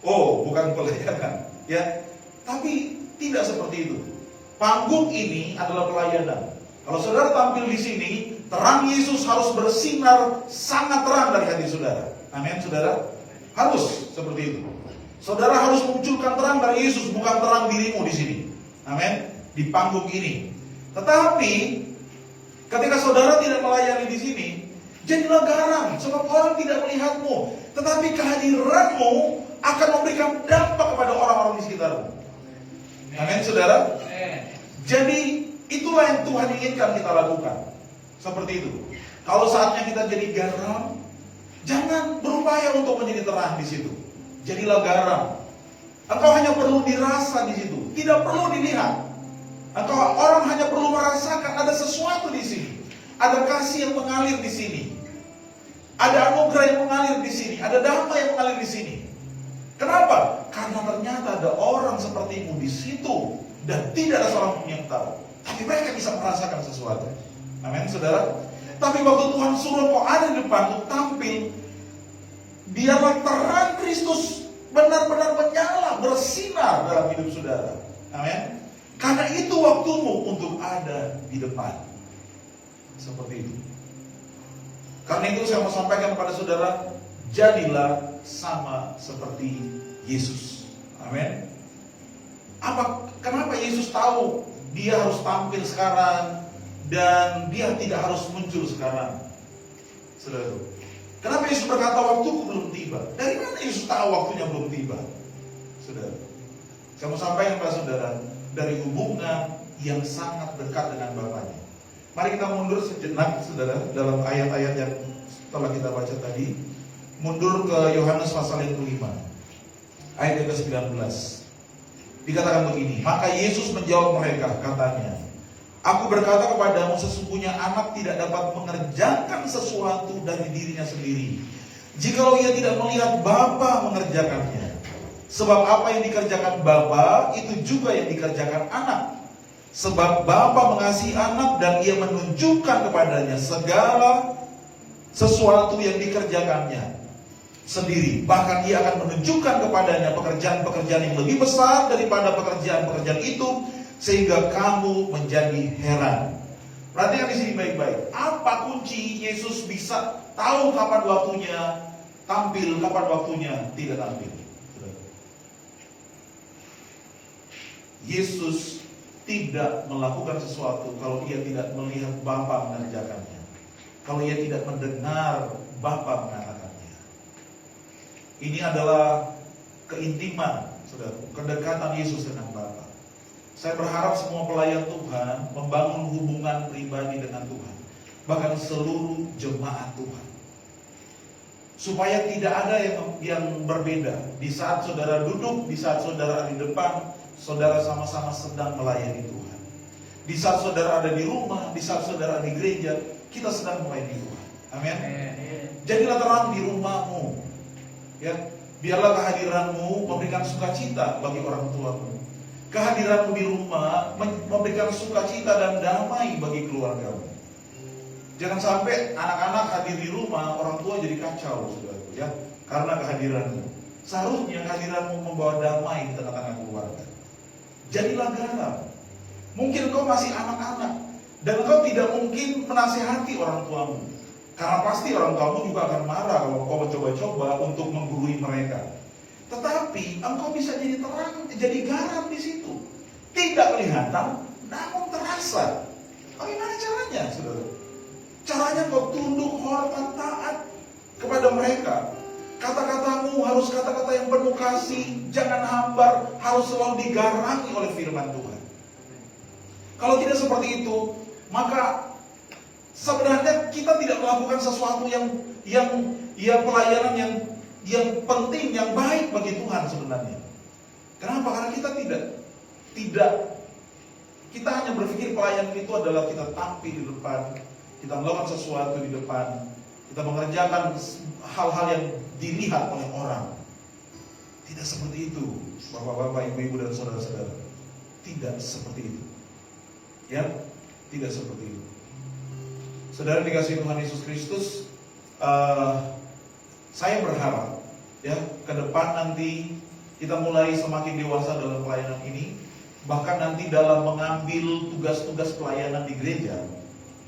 bukan pelayanan. Ya, tapi tidak seperti itu. Panggung ini adalah pelayanan. Kalau saudara tampil di sini, terang Yesus harus bersinar sangat terang dari hati saudara. Amin, saudara. Harus seperti itu. Saudara harus munculkan terang dari Yesus, bukan terang dirimu di sini. Amin. Di panggung ini. Tetapi ketika saudara tidak melayani di sini, jadilah garam, sebab orang tidak melihatmu, tetapi kehadiranmu akan memberikan dampak kepada orang-orang di sekitarmu. Amin, saudara. Jadi itulah yang Tuhan inginkan kita lakukan. Seperti itu. Kalau saatnya kita jadi garam, jangan berupaya untuk menjadi terang di situ. Jadilah garam. Engkau hanya perlu dirasa di situ, tidak perlu dilihat. Engkau orang hanya perlu merasakan ada sesuatu di sini. Ada kasih yang mengalir di sini. Ada anugerah yang mengalir di sini. Ada damai yang mengalir di sini. Kenapa? Karena ternyata ada orang sepertimu di situ dan tidak ada seorang pun yang tahu. Tapi mereka bisa merasakan sesuatu. Amin, saudara. Tapi waktu Tuhan suruh kau ada di depan untuk tampil, biarlah terang Kristus benar-benar menyala, bersinar dalam hidup saudara. Amin. Karena itu waktumu untuk ada di depan. Seperti itu. Karena itu saya mau sampaikan kepada saudara, jadilah sama seperti Yesus. Amin. Kenapa Yesus tahu dia harus tampil sekarang dan dia tidak harus muncul sekarang? Saudara, kenapa Yesus berkata waktuku belum tiba? Dari mana Yesus tahu waktunya belum tiba? Saudara, saya mau sampaikan kepada saudara, dari hubungan yang sangat dekat dengan Bapaknya. Mari kita mundur sejenak, saudara, dalam ayat-ayat yang telah kita baca tadi. Mundur ke Yohanes pasal yang ke-5, ayat yang ke-19. Dikatakan begini, maka Yesus menjawab mereka, katanya, aku berkata kepadamu, sesungguhnya anak tidak dapat mengerjakan sesuatu dari dirinya sendiri, jikalau ia tidak melihat Bapa mengerjakannya. Sebab apa yang dikerjakan Bapa, itu juga yang dikerjakan anak. Sebab Bapa mengasihi anak dan ia menunjukkan kepadanya segala sesuatu yang dikerjakannya sendiri. Bahkan ia akan menunjukkan kepadanya pekerjaan-pekerjaan yang lebih besar daripada pekerjaan-pekerjaan itu, sehingga kamu menjadi heran. Perhatikan di sini baik-baik. Apa kunci Yesus bisa tahu kapan waktunya tampil, kapan waktunya tidak tampil? Yesus tidak melakukan sesuatu kalau ia tidak melihat Bapa mengerjakannya, kalau ia tidak mendengar Bapa mengatakannya. Ini adalah keintiman, saudara, kedekatan Yesus dengan Bapa. Saya berharap semua pelayan Tuhan membangun hubungan pribadi dengan Tuhan, bahkan seluruh jemaat Tuhan, supaya tidak ada yang berbeda. Di saat saudara duduk, di saat saudara di depan, saudara sama-sama sedang melayani Tuhan. Di saat saudara ada di rumah, di saat saudara di gereja, kita sedang melayani Tuhan. Amin. Jadilah terang di rumahmu. Ya, biarlah kehadiranmu memberikan sukacita bagi orang tuamu. Kehadiranmu di rumah memberikan sukacita dan damai bagi keluargamu. Jangan sampai anak-anak hadir di rumah, orang tua jadi kacau, saudaraku, ya, karena kehadiranmu. Seharusnya kehadiranmu membawa damai di tengah-tengah keluarga. Jadilah garam. Mungkin kau masih anak-anak dan kau tidak mungkin menasihati orang tuamu, karena pasti orang tuamu juga akan marah kalau kau mencoba-coba untuk menggurui mereka. Tetapi engkau bisa jadi terang, jadi garam di situ. Tidak kelihatan, namun terasa. Bagaimana caranya, saudara? Caranya kau tunduk, hormat, taat kepada mereka. Kata-katamu harus kata-kata yang penuh kasih, jangan hambar, harus selalu digarangi oleh firman Tuhan. Kalau tidak seperti itu, maka sebenarnya kita tidak melakukan sesuatu yang pelayanan yang penting, yang baik bagi Tuhan sebenarnya. Kenapa? Karena kita kita hanya berpikir pelayanan itu adalah kita tampil di depan, kita melakukan sesuatu di depan, kita mengerjakan hal-hal yang dilihat oleh orang. Tidak seperti itu, bapak-bapak, ibu-ibu, dan saudara-saudara. Tidak seperti itu. Ya, tidak seperti itu. Saudara dikasihi Tuhan Yesus Kristus, saya berharap ya ke depan nanti kita mulai semakin dewasa dalam pelayanan ini, bahkan nanti dalam mengambil tugas-tugas pelayanan di gereja,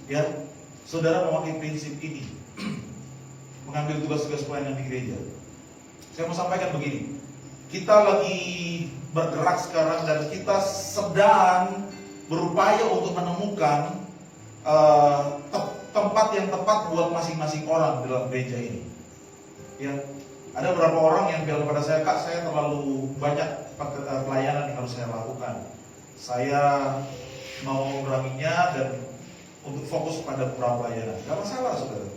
ya, saudara memakai prinsip ini. Mengambil tugas-tugas pelayanan di gereja. Saya mau sampaikan begini, kita lagi bergerak sekarang dan kita sedang berupaya untuk menemukan tempat yang tepat buat masing-masing orang dalam gereja ini. Ya, ada beberapa orang yang bilang kepada saya, Kak, saya terlalu banyak pelayanan yang harus saya lakukan. Saya mau menguranginya dan untuk fokus pada beberapa pelayanan. Gak masalah, saudara.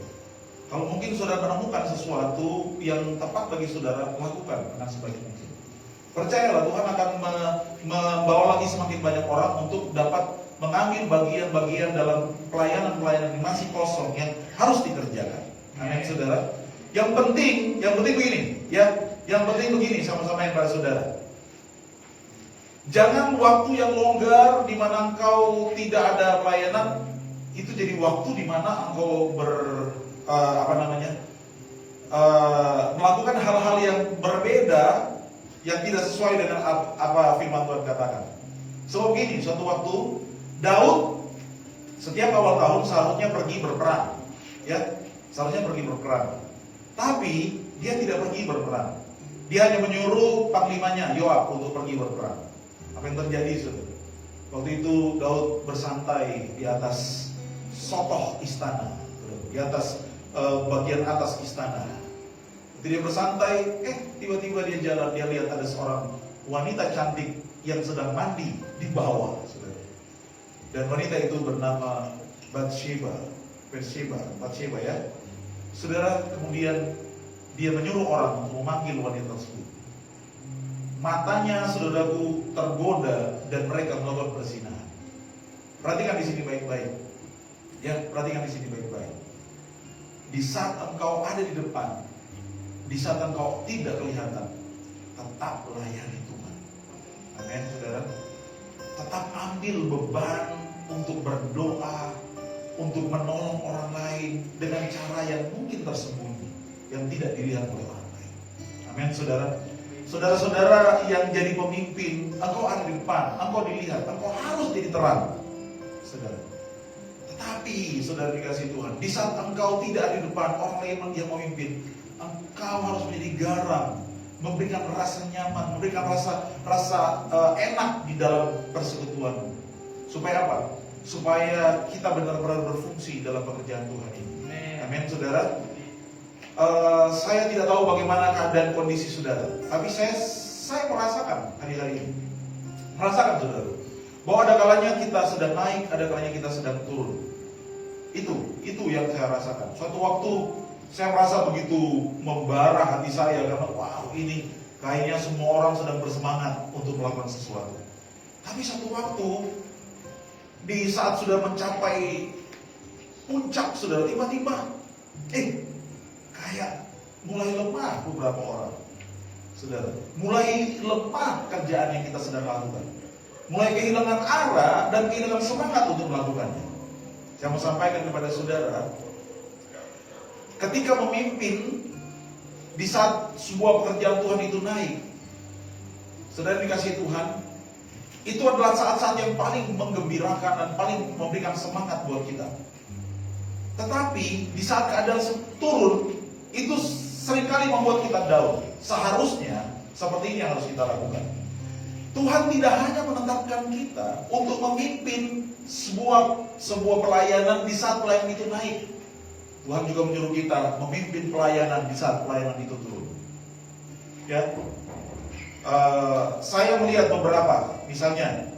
Kalau mungkin saudara menemukan sesuatu yang tepat bagi saudara, lakukan dengan sebaik mungkin. Percayalah, Tuhan akan membawa lagi semakin banyak orang untuk dapat mengambil bagian-bagian dalam pelayanan-pelayanan yang masih kosong yang harus dikerjakan. Amin, saudara. Yang penting begini, ya. Yang penting begini, sama-sama yang para saudara. Jangan waktu yang longgar di mana engkau tidak ada pelayanan itu jadi waktu di mana engkau melakukan hal-hal yang berbeda yang tidak sesuai dengan apa firman Tuhan katakan. So begini, suatu waktu Daud setiap awal tahun seharusnya pergi berperang, ya, seharusnya pergi berperang. Tapi dia tidak pergi berperang. Dia hanya menyuruh panglimanya Yoab untuk pergi berperang. Apa yang terjadi, saudara? Waktu itu Daud bersantai di atas sotoh istana, di atas bagian atas istana. Dia bersantai, tiba-tiba dia jalan, dia lihat ada seorang wanita cantik yang sedang mandi di bawah, saudara. Dan wanita itu bernama Bathsheba, ya. Saudara, kemudian dia menyuruh orang untuk memanggil wanita tersebut. Matanya, saudaraku, tergoda dan mereka melakukan perzinahan. Perhatikan di sini baik-baik. Ya, perhatikan di sini baik-baik. Di saat engkau ada di depan, di saat engkau tidak kelihatan, tetap layani Tuhan. Amin, saudara. Tetap ambil beban untuk berdoa, untuk menolong orang lain dengan cara yang mungkin tersembunyi, yang tidak dilihat oleh orang lain. Amin, saudara. Saudara-saudara yang jadi pemimpin, engkau ada di depan, engkau dilihat, engkau harus jadi terang, saudara. Tetapi saudara dikasih Tuhan, di saat engkau tidak di depan orang lain yang memimpin, engkau harus menjadi garam, memberikan rasa nyaman, memberikan rasa enak di dalam persekutuan. Supaya apa? Supaya kita benar-benar berfungsi dalam pekerjaan Tuhan ini. Amin, saudara. Saya tidak tahu bagaimana keadaan kondisi saudara, tapi saya merasakan hari-hari ini, merasakan saudara, bahwa ada kalanya kita sedang naik, ada kalanya kita sedang turun. Itu yang saya rasakan. Suatu waktu saya merasa begitu membara hati saya karena wow, ini kayaknya semua orang sedang bersemangat untuk melakukan sesuatu. Tapi satu waktu di saat sudah mencapai puncak saudara, tiba-tiba kayak mulai lemah beberapa orang. Saudara, mulai lemah kerjaan yang kita sedang lakukan. Mulai kehilangan arah dan kehilangan semangat untuk melakukannya. Saya mau sampaikan kepada saudara, ketika memimpin di saat sebuah pekerjaan Tuhan itu naik, saudara dikasih Tuhan, itu adalah saat-saat yang paling menggembirakan dan paling memberikan semangat buat kita. Tetapi di saat keadaan turun, itu seringkali membuat kita down. Seharusnya seperti ini yang harus kita lakukan. Tuhan tidak hanya menetapkan kita untuk memimpin sebuah pelayanan di saat pelayanan itu naik. Tuhan juga menyuruh kita memimpin pelayanan di saat pelayanan itu turun. Ya, saya melihat beberapa, misalnya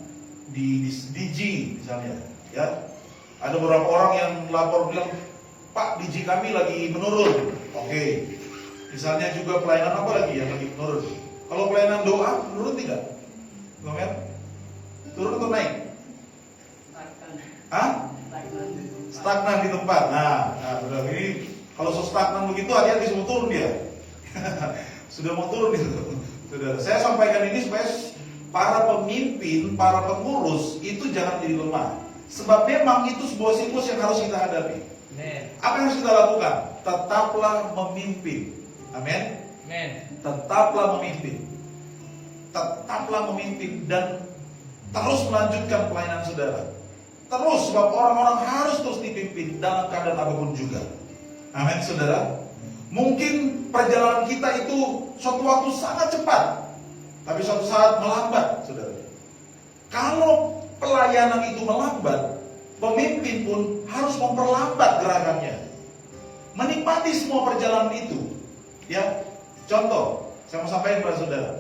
di DG misalnya, ya, ada beberapa orang yang lapor bilang, Pak, DG kami lagi menurun. Oke. Misalnya juga pelayanan apa lagi yang lagi menurun? Kalau pelayanan doa menurun tidak? Amen. Turun atau naik? Stagnan di tempat. Nah, benar ini kalau stagnan begitu hati-hati semua turun dia. Sudah mau turun itu. Saudara, saya sampaikan ini supaya para pemimpin, para pengurus itu jangan jadi lemah. Sebab memang itu sebuah siklus yang harus kita hadapi. Apa yang harus kita lakukan? Tetaplah memimpin. Amin. Tetaplah memimpin. Tetaplah memimpin dan terus melanjutkan pelayanan saudara. Terus, sebab orang-orang harus terus dipimpin dalam keadaan apapun juga. Amin, saudara. Mungkin perjalanan kita itu suatu waktu sangat cepat, tapi suatu saat melambat, saudara. Kalau pelayanan itu melambat, pemimpin pun harus memperlambat gerakannya. Menikmati semua perjalanan itu. Ya, contoh, saya mau sampaikan kepada saudara.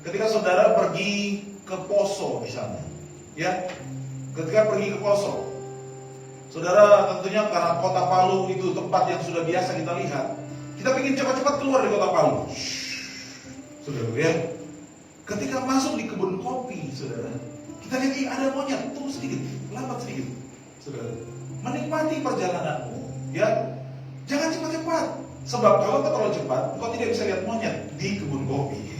Ketika saudara pergi ke Poso misalnya, ya, ketika pergi ke Poso, saudara tentunya karena kota Palu itu tempat yang sudah biasa kita lihat, kita ingin cepat-cepat keluar dari kota Palu. Saudara, ya, ketika masuk di kebun kopi, saudara, kita lihat ada monyet, tunggu sedikit, lambat sedikit, saudara, menikmati perjalananmu, ya, jangan cepat-cepat, sebab kalau terlalu cepat, kau tidak bisa lihat monyet di kebun kopi.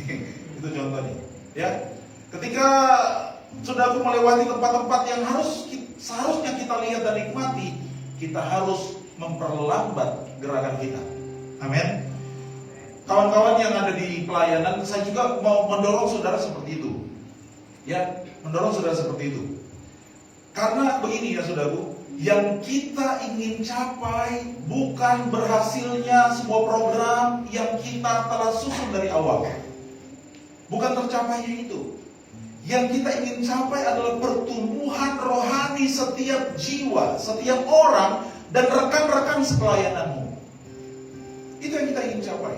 Itu contohnya, ya. Ketika sudah melewati tempat-tempat yang seharusnya kita lihat dan nikmati, kita harus memperlambat gerakan kita. Amin. Kawan-kawan yang ada di pelayanan, saya juga mau mendorong saudara seperti itu. Ya, mendorong saudara seperti itu. Karena begini ya saudaraku, yang kita ingin capai bukan berhasilnya sebuah program yang kita telah susun dari awal. Bukan tercapainya itu. Yang kita ingin capai adalah pertumbuhan rohani setiap jiwa, setiap orang, dan rekan-rekan sepelayananmu. Itu yang kita ingin capai.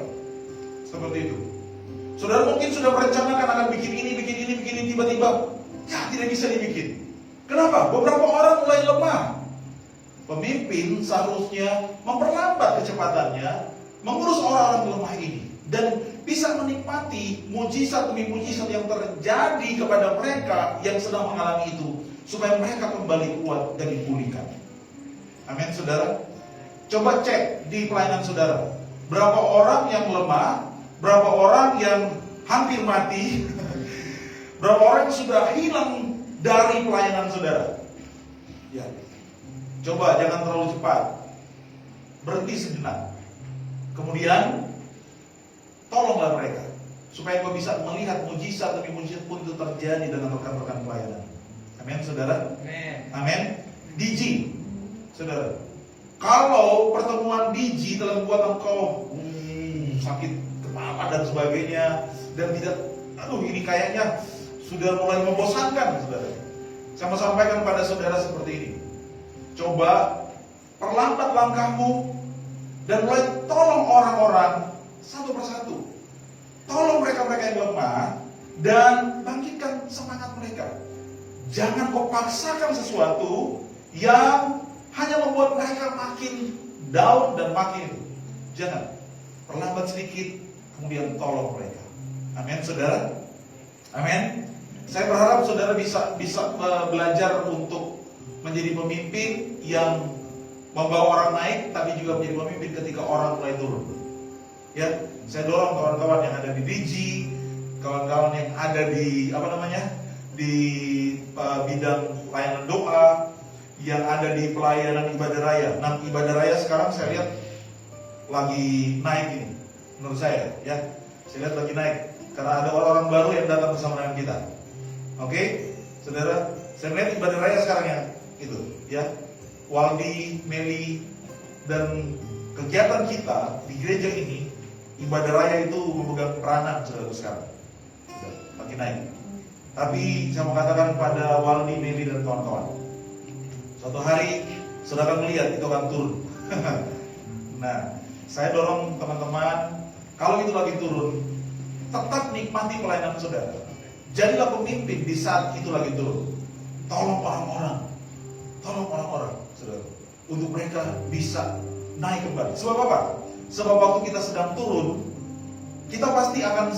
Seperti itu. Saudara mungkin sudah merencanakan akan bikin ini, tiba-tiba ya tidak bisa dibikin. Kenapa? Beberapa orang mulai lemah. Pemimpin seharusnya memperlambat kecepatannya, mengurus orang-orang lemah ini, dan bisa menikmati mujizat demi mujizat yang terjadi kepada mereka yang sedang mengalami itu, supaya mereka kembali kuat dan dipulihkan. Amin, saudara. Coba cek di pelayanan saudara, berapa orang yang lemah, berapa orang yang hampir mati, berapa orang yang sudah hilang dari pelayanan saudara. Ya, coba jangan terlalu cepat, berhenti sejenak, kemudian tolonglah mereka, supaya kau bisa melihat mujizat demi mujizat pun itu terjadi dengan rekan-rekan pelayanan. Amin, saudara. Amin. DG, Saudara, kalau pertemuan biji telah membuat engkau sakit kepala dan sebagainya, dan tidak, ini kayaknya sudah mulai membosankan, saudara. Saya mau sampaikan pada saudara seperti ini. Coba perlambat langkahmu dan mulai tolong orang-orang satu persatu. Tolong mereka-mereka yang lemah dan bangkitkan semangat mereka. Jangan kau paksakan sesuatu yang hanya membuat mereka makin down dan makin. Jangan. Perlambat sedikit, kemudian tolong mereka. Amin, saudara. Amin. Saya berharap saudara bisa belajar untuk menjadi pemimpin yang membawa orang naik, tapi juga menjadi pemimpin ketika orang mulai turun. Ya, saya dorong kawan-kawan yang ada di DG, kawan-kawan yang ada di di bidang pelayanan doa, yang ada di pelayanan ibadah raya. Nah, ibadah raya sekarang saya lihat lagi naik ini, menurut saya, ya. Saya lihat lagi naik karena ada orang-orang baru yang datang bersama dengan kita. Oke, saudara, saya lihat ibadah raya sekarang yang itu, ya. Waldi, Meli, dan kegiatan kita di gereja ini, ibadah raya itu memegang peranan saudara sekarang. Lagi naik. Tapi saya mau katakan pada Waldi, Meli, dan kawan-kawan, suatu hari saudara akan melihat itu akan turun. Nah, saya dorong teman-teman, kalau itu lagi turun, tetap nikmati pelayanan saudara. Jadilah pemimpin di saat itu lagi turun. Tolong orang-orang, saudara, untuk mereka bisa naik kembali. Sebab apa? Sebab waktu kita sedang turun, kita pasti akan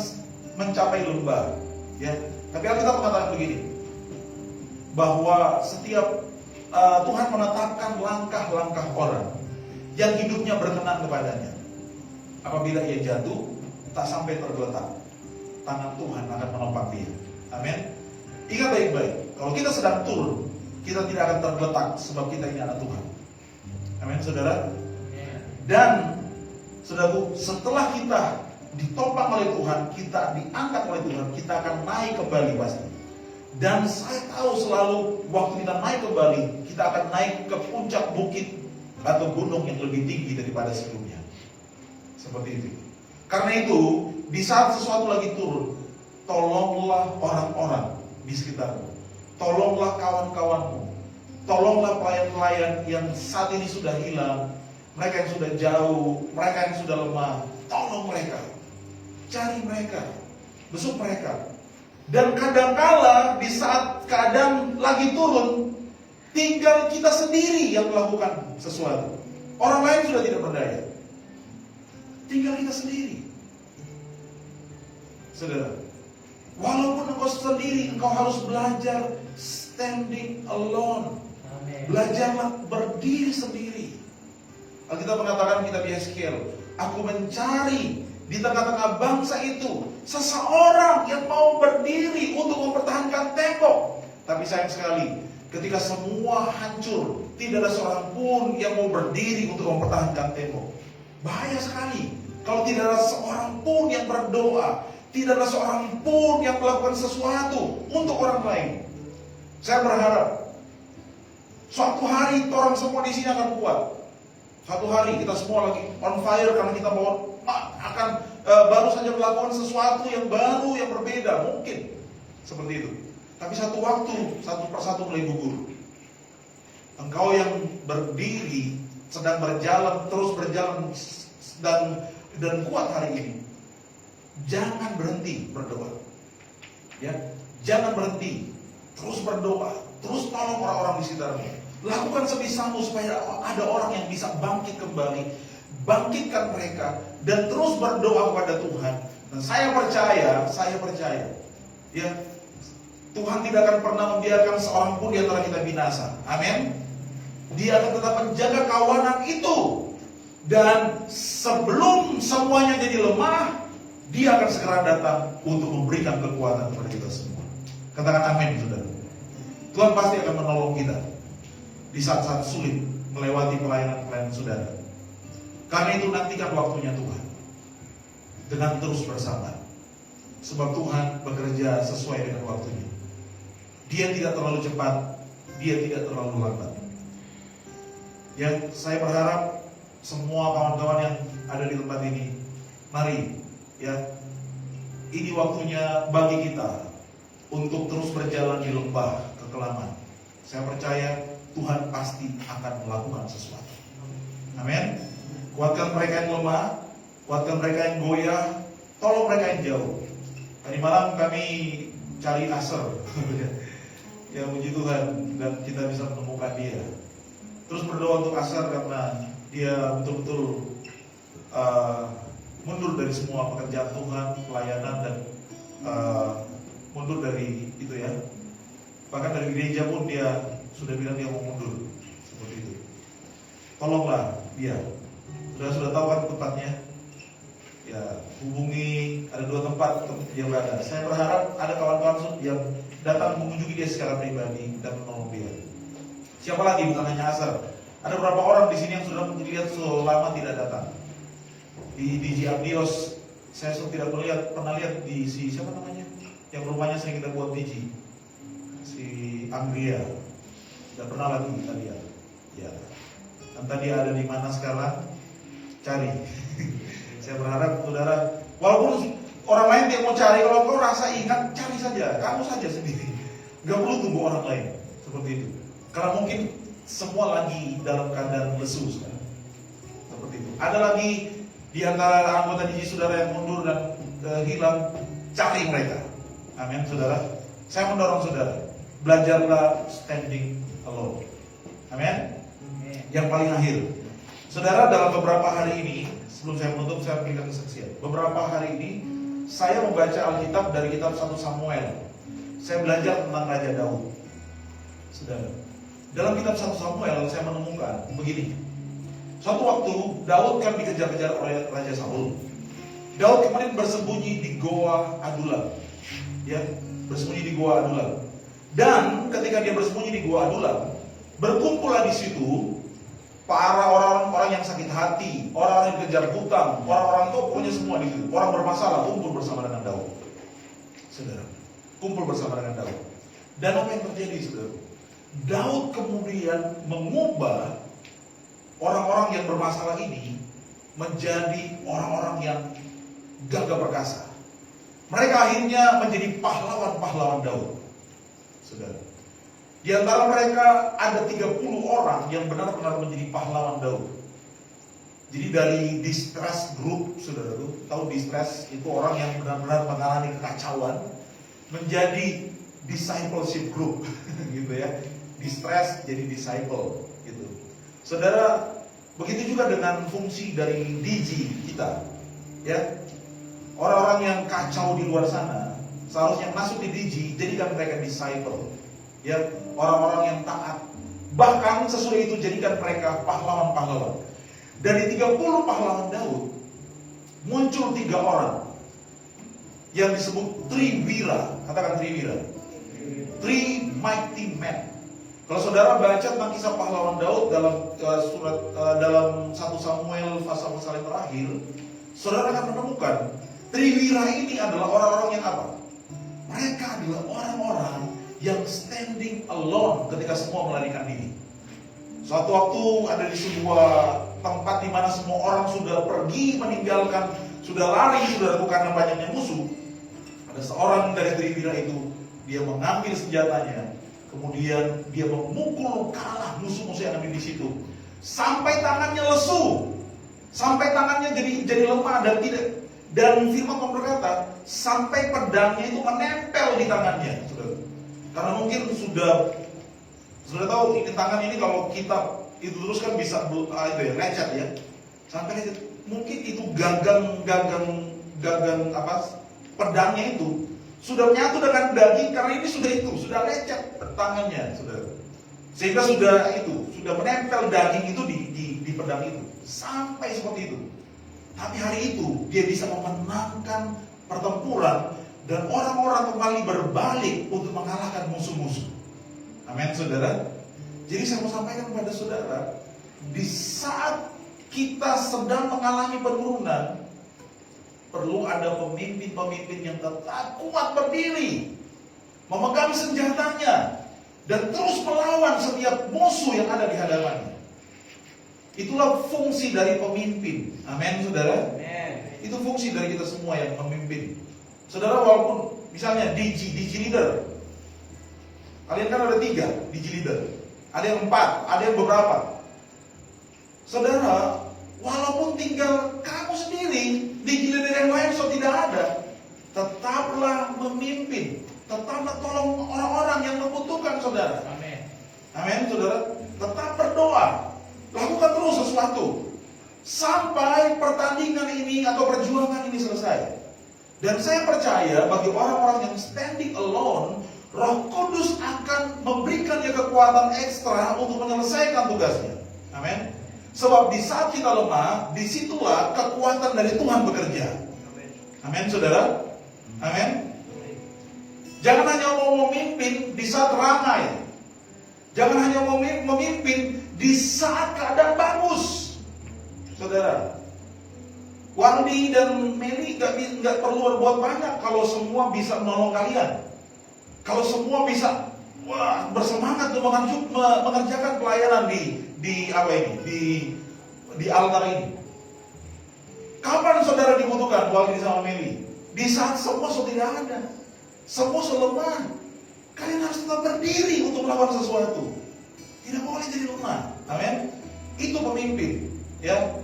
mencapai lembah, ya. Tapi Alkitab mengatakan begini, bahwa setiap Tuhan menetapkan langkah-langkah orang yang hidupnya berkenan kepadanya. Apabila ia jatuh, tak sampai tergeletak, tangan Tuhan akan menopang dia. Amin. Ingat baik-baik, kalau kita sedang turun, kita tidak akan tergeletak sebab kita ini anak Tuhan. Amin, saudara. Dan saudaraku, setelah kita ditopang oleh Tuhan, kita diangkat oleh Tuhan, kita akan naik kembali pasti. Dan saya tahu selalu waktu kita naik kembali, kita akan naik ke puncak bukit atau gunung yang lebih tinggi daripada sebelumnya. Seperti itu. Karena itu, di saat sesuatu lagi turun, tolonglah orang-orang di sekitarmu. Tolonglah kawan-kawanmu. Tolonglah pelayan-pelayan yang saat ini sudah hilang, mereka yang sudah jauh, mereka yang sudah lemah. Tolong mereka. Cari mereka. Besuk mereka. Dan kadangkala di saat keadaan lagi turun, tinggal kita sendiri yang melakukan sesuatu. Orang lain sudah tidak berdaya. Tinggal kita sendiri. Saudara, walaupun engkau sendiri, engkau harus belajar standing alone. Belajarlah berdiri sendiri. Alkitab mengatakan kitab Yeskiel, aku mencari di tengah-tengah bangsa itu seseorang yang mau berdiri untuk mempertahankan tembok. Tapi sayang sekali, ketika semua hancur, tidak ada seorang pun yang mau berdiri untuk mempertahankan tembok. Bahaya sekali kalau tidak ada seorang pun yang berdoa, tidak ada seorang pun yang melakukan sesuatu untuk orang lain. Saya berharap suatu hari orang semua di sini akan kuat. Suatu hari kita semua lagi on fire karena kita akan baru saja melakukan sesuatu yang baru, yang berbeda, mungkin seperti itu. Tapi satu waktu, satu persatu mulai gugur. Engkau yang berdiri sedang berjalan, terus berjalan dan kuat hari ini, jangan berhenti berdoa. Ya, jangan berhenti, terus berdoa, terus tolong orang-orang di sekitarmu. Lakukan sebisamu supaya ada orang yang bisa bangkit kembali, bangkitkan mereka, dan terus berdoa kepada Tuhan. Dan saya percaya, ya, Tuhan tidak akan pernah membiarkan seorang pun di antara kita binasa. Amin. Dia akan tetap menjaga kawanan itu. Dan sebelum semuanya jadi lemah, Dia akan segera datang untuk memberikan kekuatan kepada kita semua. Katakan amin, saudara. Tuhan pasti akan menolong kita di saat-saat sulit melewati pelayanan-pelayanan saudara. Karena itu nantikan waktunya Tuhan dengan terus bersabar. Sebab Tuhan bekerja sesuai dengan waktunya. Dia tidak terlalu cepat, Dia tidak terlalu lambat. Ya, saya berharap semua kawan-kawan yang ada di tempat ini, mari ya, ini waktunya bagi kita untuk terus berjalan di lembah kekelaman. Saya percaya Tuhan pasti akan melakukan sesuatu. Amin. Kuatkan mereka yang lemah, kuatkan mereka yang goyah, tolong mereka yang jauh. Tadi malam kami cari Aser, ya puji Tuhan, dan kita bisa menemukan dia. Terus berdoa untuk Aser karena dia betul-betul mundur dari semua pekerjaan Tuhan, pelayanan, dan mundur dari itu ya. Bahkan dari gereja pun dia sudah bilang dia mau mundur, seperti itu. Tolonglah dia. Sudah tahu kan tempatnya? Ya, hubungi, ada 2 tempat dia berada. Saya berharap ada kawan-kawan yang datang mengunjungi dia secara pribadi dan menolong dia. Siapa lagi bukan hanya Aser? Ada beberapa orang di sini yang sudah melihat selama tidak datang. Di DJ Abdios, saya tidak pernah lihat di siapa namanya? Yang rumahnya sering kita buat DJ. Si Anggia. Tidak pernah lagi kita lihat. Ya. Entah dia ada di mana sekarang? Cari. Saya berharap saudara, walaupun orang lain yang mau cari, kalau kau rasa ingat, cari saja, kamu saja sendiri. Gak perlu tunggu orang lain. Seperti itu. Karena mungkin semua lagi dalam keadaan lesu sekarang. Seperti itu. Ada lagi di antara anggota DJ saudara yang mundur dan hilang, cari mereka. Amin, saudara. Saya mendorong saudara, belajarlah standing alone. Amin. Yang paling akhir, saudara, dalam beberapa hari ini, sebelum saya menutup, saya berikan kesaksian. Beberapa hari ini, saya membaca Alkitab dari kitab 1 Samuel. Saya belajar tentang Raja Daud. Saudara, dalam kitab 1 Samuel saya menemukan begini. Suatu waktu Daud kan dikejar-kejar oleh Raja Saul. Daud kemudian bersembunyi di Goa Adulam. Ya, bersembunyi di Goa Adulam. Dan ketika dia bersembunyi di Goa Adulam, berkumpullah di situ para orang-orang yang sakit hati, orang-orang yang dikejar hutang, orang-orang itu pokoknya semua di situ. Orang bermasalah kumpul bersama dengan Daud. Saudara, kumpul bersama dengan Daud. Dan apa yang terjadi, saudara? Daud kemudian mengubah orang-orang yang bermasalah ini menjadi orang-orang yang gagah perkasa. Mereka akhirnya menjadi pahlawan-pahlawan Daud. Saudara, di antara mereka ada 30 orang yang benar-benar menjadi pahlawan Daud. Jadi dari distress group, saudara tahu distress itu orang yang benar-benar mengalami kekacauan, menjadi discipleship group, gitu ya. Distress jadi disciple, gitu. Saudara, begitu juga dengan fungsi dari DJ kita, ya. Orang-orang yang kacau di luar sana seharusnya masuk di DJ, jadikan mereka disciple, ya. Orang-orang yang taat, bahkan sesudah itu jadikan mereka pahlawan-pahlawan. Dari 30 pahlawan Daud muncul 3 orang yang disebut Triwira. Katakan Triwira. Three mighty men. Kalau saudara baca tentang kisah pahlawan Daud dalam dalam 1 Samuel pasal-pasal yang terakhir, saudara akan menemukan Triwira ini adalah orang-orang yang apa? Mereka adalah orang-orang yang standing alone ketika semua melarikan diri. Suatu waktu ada di sebuah tempat di mana semua orang sudah pergi meninggalkan, sudah lari, sudah karena banyaknya musuh. Ada seorang dari Triwira itu, dia mengambil senjatanya, kemudian dia memukul kalah musuh-musuh yang ada di situ, sampai tangannya lesu, sampai tangannya jadi lemah dan tidak. Dan firman Tuhan berkata, sampai pedangnya itu menempel di tangannya, saudara. Karena mungkin sudah tahu ini tangan ini kalau kita itu terus kan bisa itu ya lecet ya. Sampai lecet. Mungkin itu gagang apa pedangnya itu sudah menyatu dengan daging karena ini sudah lecet tangannya, saudara. Sehingga sudah menempel daging itu di pedang itu. Sampai seperti itu. Tapi hari itu dia bisa memenangkan pertempuran dan orang-orang kembali berbalik untuk mengalahkan musuh-musuh. Amin, saudara. Jadi saya mau sampaikan kepada saudara, di saat kita sedang mengalami penurunan, perlu ada pemimpin-pemimpin yang tetap kuat berdiri, memegang senjatanya, dan terus melawan setiap musuh yang ada di hadapannya. Itulah fungsi dari pemimpin. Amin, saudara. Amen. Itu fungsi dari kita semua yang memimpin. Saudara, walaupun misalnya DG leader, kalian kan ada 3 DG leader, ada yang 4, ada yang beberapa. Saudara, walaupun tinggal kamu sendiri, DG leader yang lain tidak ada, tetaplah memimpin, tetaplah tolong orang-orang yang membutuhkan, saudara. Amin. Amin, saudara. Tetap berdoa, lakukan terus sesuatu sampai pertandingan ini atau perjuangan ini selesai. Dan saya percaya bagi orang-orang yang standing alone, Roh Kudus akan memberikannya kekuatan ekstra untuk menyelesaikan tugasnya. Amin. Sebab di saat kita lemah, disitulah kekuatan dari Tuhan bekerja. Amin, saudara. Amin. Jangan hanya mau memimpin di saat ramai. Jangan hanya mau memimpin di saat keadaan bagus. Saudara, Wandi dan Meli nggak perlu berbuat banyak kalau semua bisa menolong kalian. Kalau semua bisa bersemangat untuk mengerjakan pelayanan di altar ini. Kapan saudara dibutuhkan Wandi sama Meli? Di saat semua sudah tidak ada, semua sudah lemah. Kalian harus tetap berdiri untuk melakukan sesuatu. Tidak boleh jadi lemah. Amin. Itu pemimpin. Ya,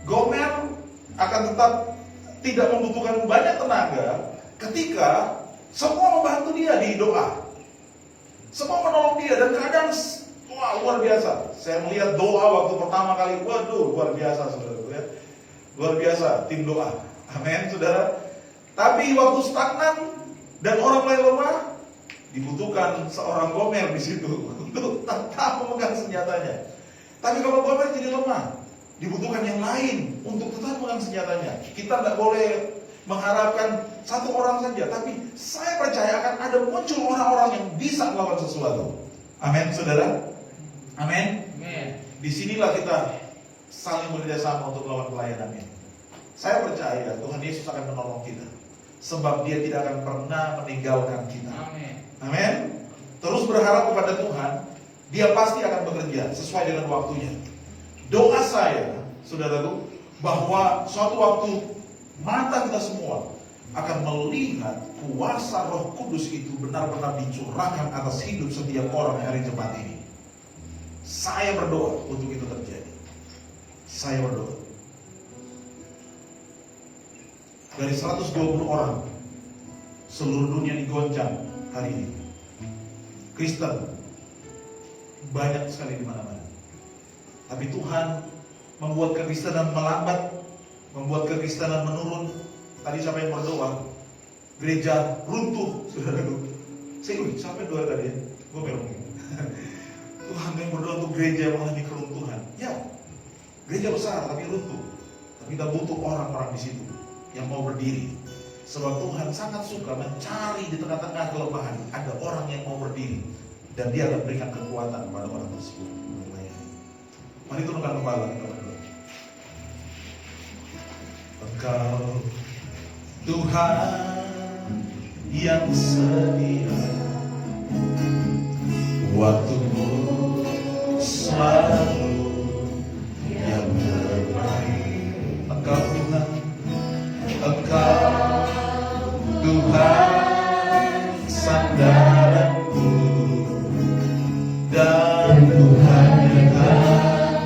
Gomer akan tetap tidak membutuhkan banyak tenaga ketika semua membantu dia di doa. Semua menolong dia dan keadaan luar biasa. Saya melihat doa waktu pertama kali, waduh, luar biasa, saudara. Ya. Luar biasa tim doa. Amin, saudara. Tapi waktu stagnan dan orang mulai lemah, dibutuhkan seorang Gomer di situ untuk tetap memegang senjatanya. Tapi kalau Gomer jadi lemah, dibutuhkan yang lain untuk tetap memegang senjatanya. Kita tidak boleh mengharapkan satu orang saja, tapi saya percaya akan ada muncul orang-orang yang bisa melakukan sesuatu. Amin, saudara. Amin. Amin. Disinilah kita saling bekerjasama untuk melakukan pelayanannya. Saya percaya Tuhan Yesus akan menolong kita, sebab Dia tidak akan pernah meninggalkan kita. Amin. Amin. Terus berharap kepada Tuhan, Dia pasti akan bekerja sesuai dengan waktunya. Doa saya, saudaraku, bahwa suatu waktu mata kita semua akan melihat kuasa Roh Kudus itu benar-benar dicurahkan atas hidup setiap orang hari Jumat ini. Saya berdoa untuk itu terjadi. Saya berdoa. Dari 120 orang, seluruh dunia digoncang hari ini. Kristen banyak sekali di mana-mana. Tapi Tuhan membuat kekristenan melambat, membuat kekristenan menurun. Tadi siapa yang berdoa? Gereja runtuh, saudaraku. Siapa yang doa tadi ya? Gue belum. Tuhan yang berdoa untuk gereja yang mengalami keruntuhan. Ya, gereja besar tapi runtuh. Tapi kita butuh orang-orang di situ yang mau berdiri. Sebab Tuhan sangat suka mencari di tengah-tengah kelemahan ada orang yang mau berdiri, dan Dia akan berikan kekuatan kepada orang tersebut. Mari turunkan kepala kita berdoa. Engkau Tuhan yang setia, waktumu selalu yang terbaik. Engkau Tuhan, Engkau Tuhan sandaranku, dan Tuhan yang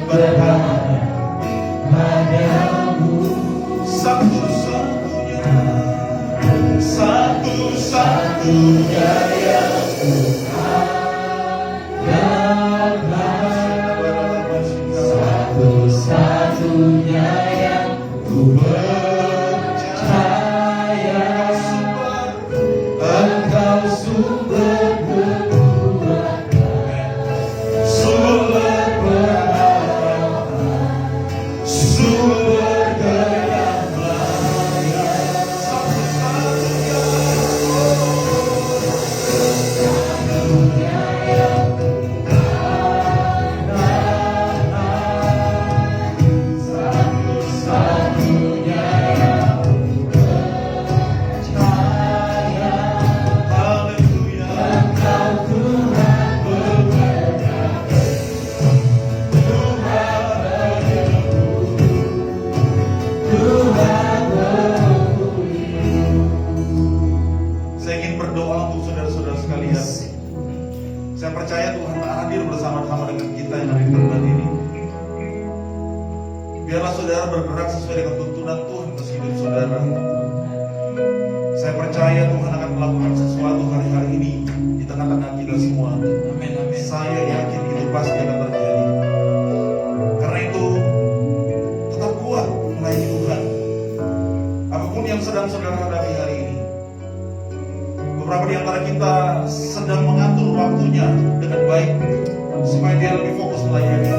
berharap padamu. Satu-satunya yang Tuhan yang Biarlah saudara bergerak sesuai dengan tuntunan Tuhan atas hidup saudara. Saya percaya Tuhan akan melakukan sesuatu hari-hari ini di tengah-tengah kita semua. Amin, amin. Saya yakin itu pasti akan terjadi. Karena itu, tetap kuat melayani Tuhan. Apapun yang sedang saudara hadapi hari ini. Beberapa di antara kita sedang mengatur waktunya dengan baik supaya dia lebih fokus melayani.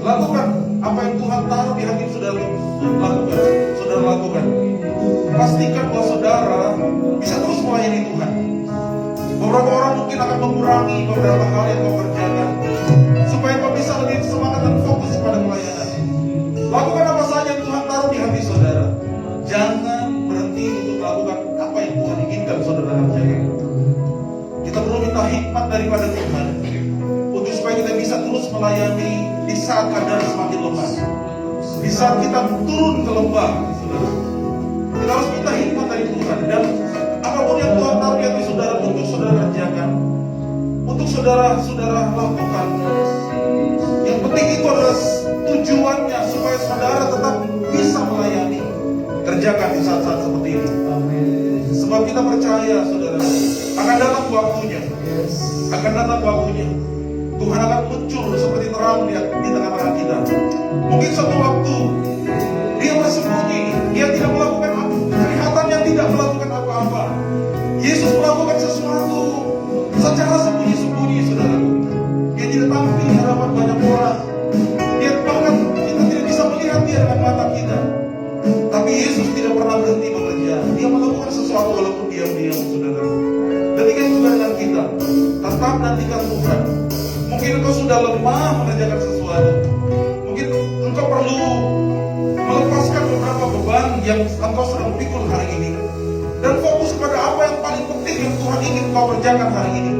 Lakukan apa yang Tuhan taruh di hati saudara. Saudara lakukan. Pastikan bahwa saudara bisa terus melayani Tuhan. Beberapa orang mungkin akan mengurangi beberapa hal yang kau kerjakan supaya kau bisa lebih semangat dan fokus pada pelayanan. Lakukan apa saja yang Tuhan taruh di hati saudara. Jangan berhenti untuk melakukan apa yang Tuhan inginkan saudara kerjakan. Kita perlu minta hikmat daripada Tuhan untuk supaya kita bisa terus melayani di saat keadaan semakin lemah. Di saat kita turun ke lembah, saudara. Kita harus minta hikmat dari Tuhan. Dan apapun yang Tuhan taruh di hati saudara untuk saudara kerjakan, untuk saudara lakukan. Yang penting itu adalah tujuannya supaya saudara tetap bisa melayani. Kerjakan di saat-saat seperti ini. Sebab kita percaya saudara, akan datang waktunya. Akan datang waktunya. Tuhan akan muncul seperti terang di tengah-tengah kita. Mungkin suatu waktu dia bersembunyi, dia tidak melakukan apa, kelihatannya tidak melakukan apa-apa. Yesus melakukan sesuatu secara sembunyi-sembunyi, saudaraku. Dia tidak tampil di hadapan banyak orang. Dia bahkan kita tidak bisa melihat dia dengan mata kita. Tapi Yesus tidak pernah berhenti bekerja. Dia melakukan sesuatu walaupun diam-diam, saudaraku. Demikian juga dengan kita. Tetap nantikan Tuhan. Mungkin engkau sudah lemah mengerjakan sesuatu. Mungkin engkau perlu melepaskan beberapa beban yang engkau sedang pikul hari ini. Dan fokus pada apa yang paling penting yang Tuhan ingin kau kerjakan hari ini.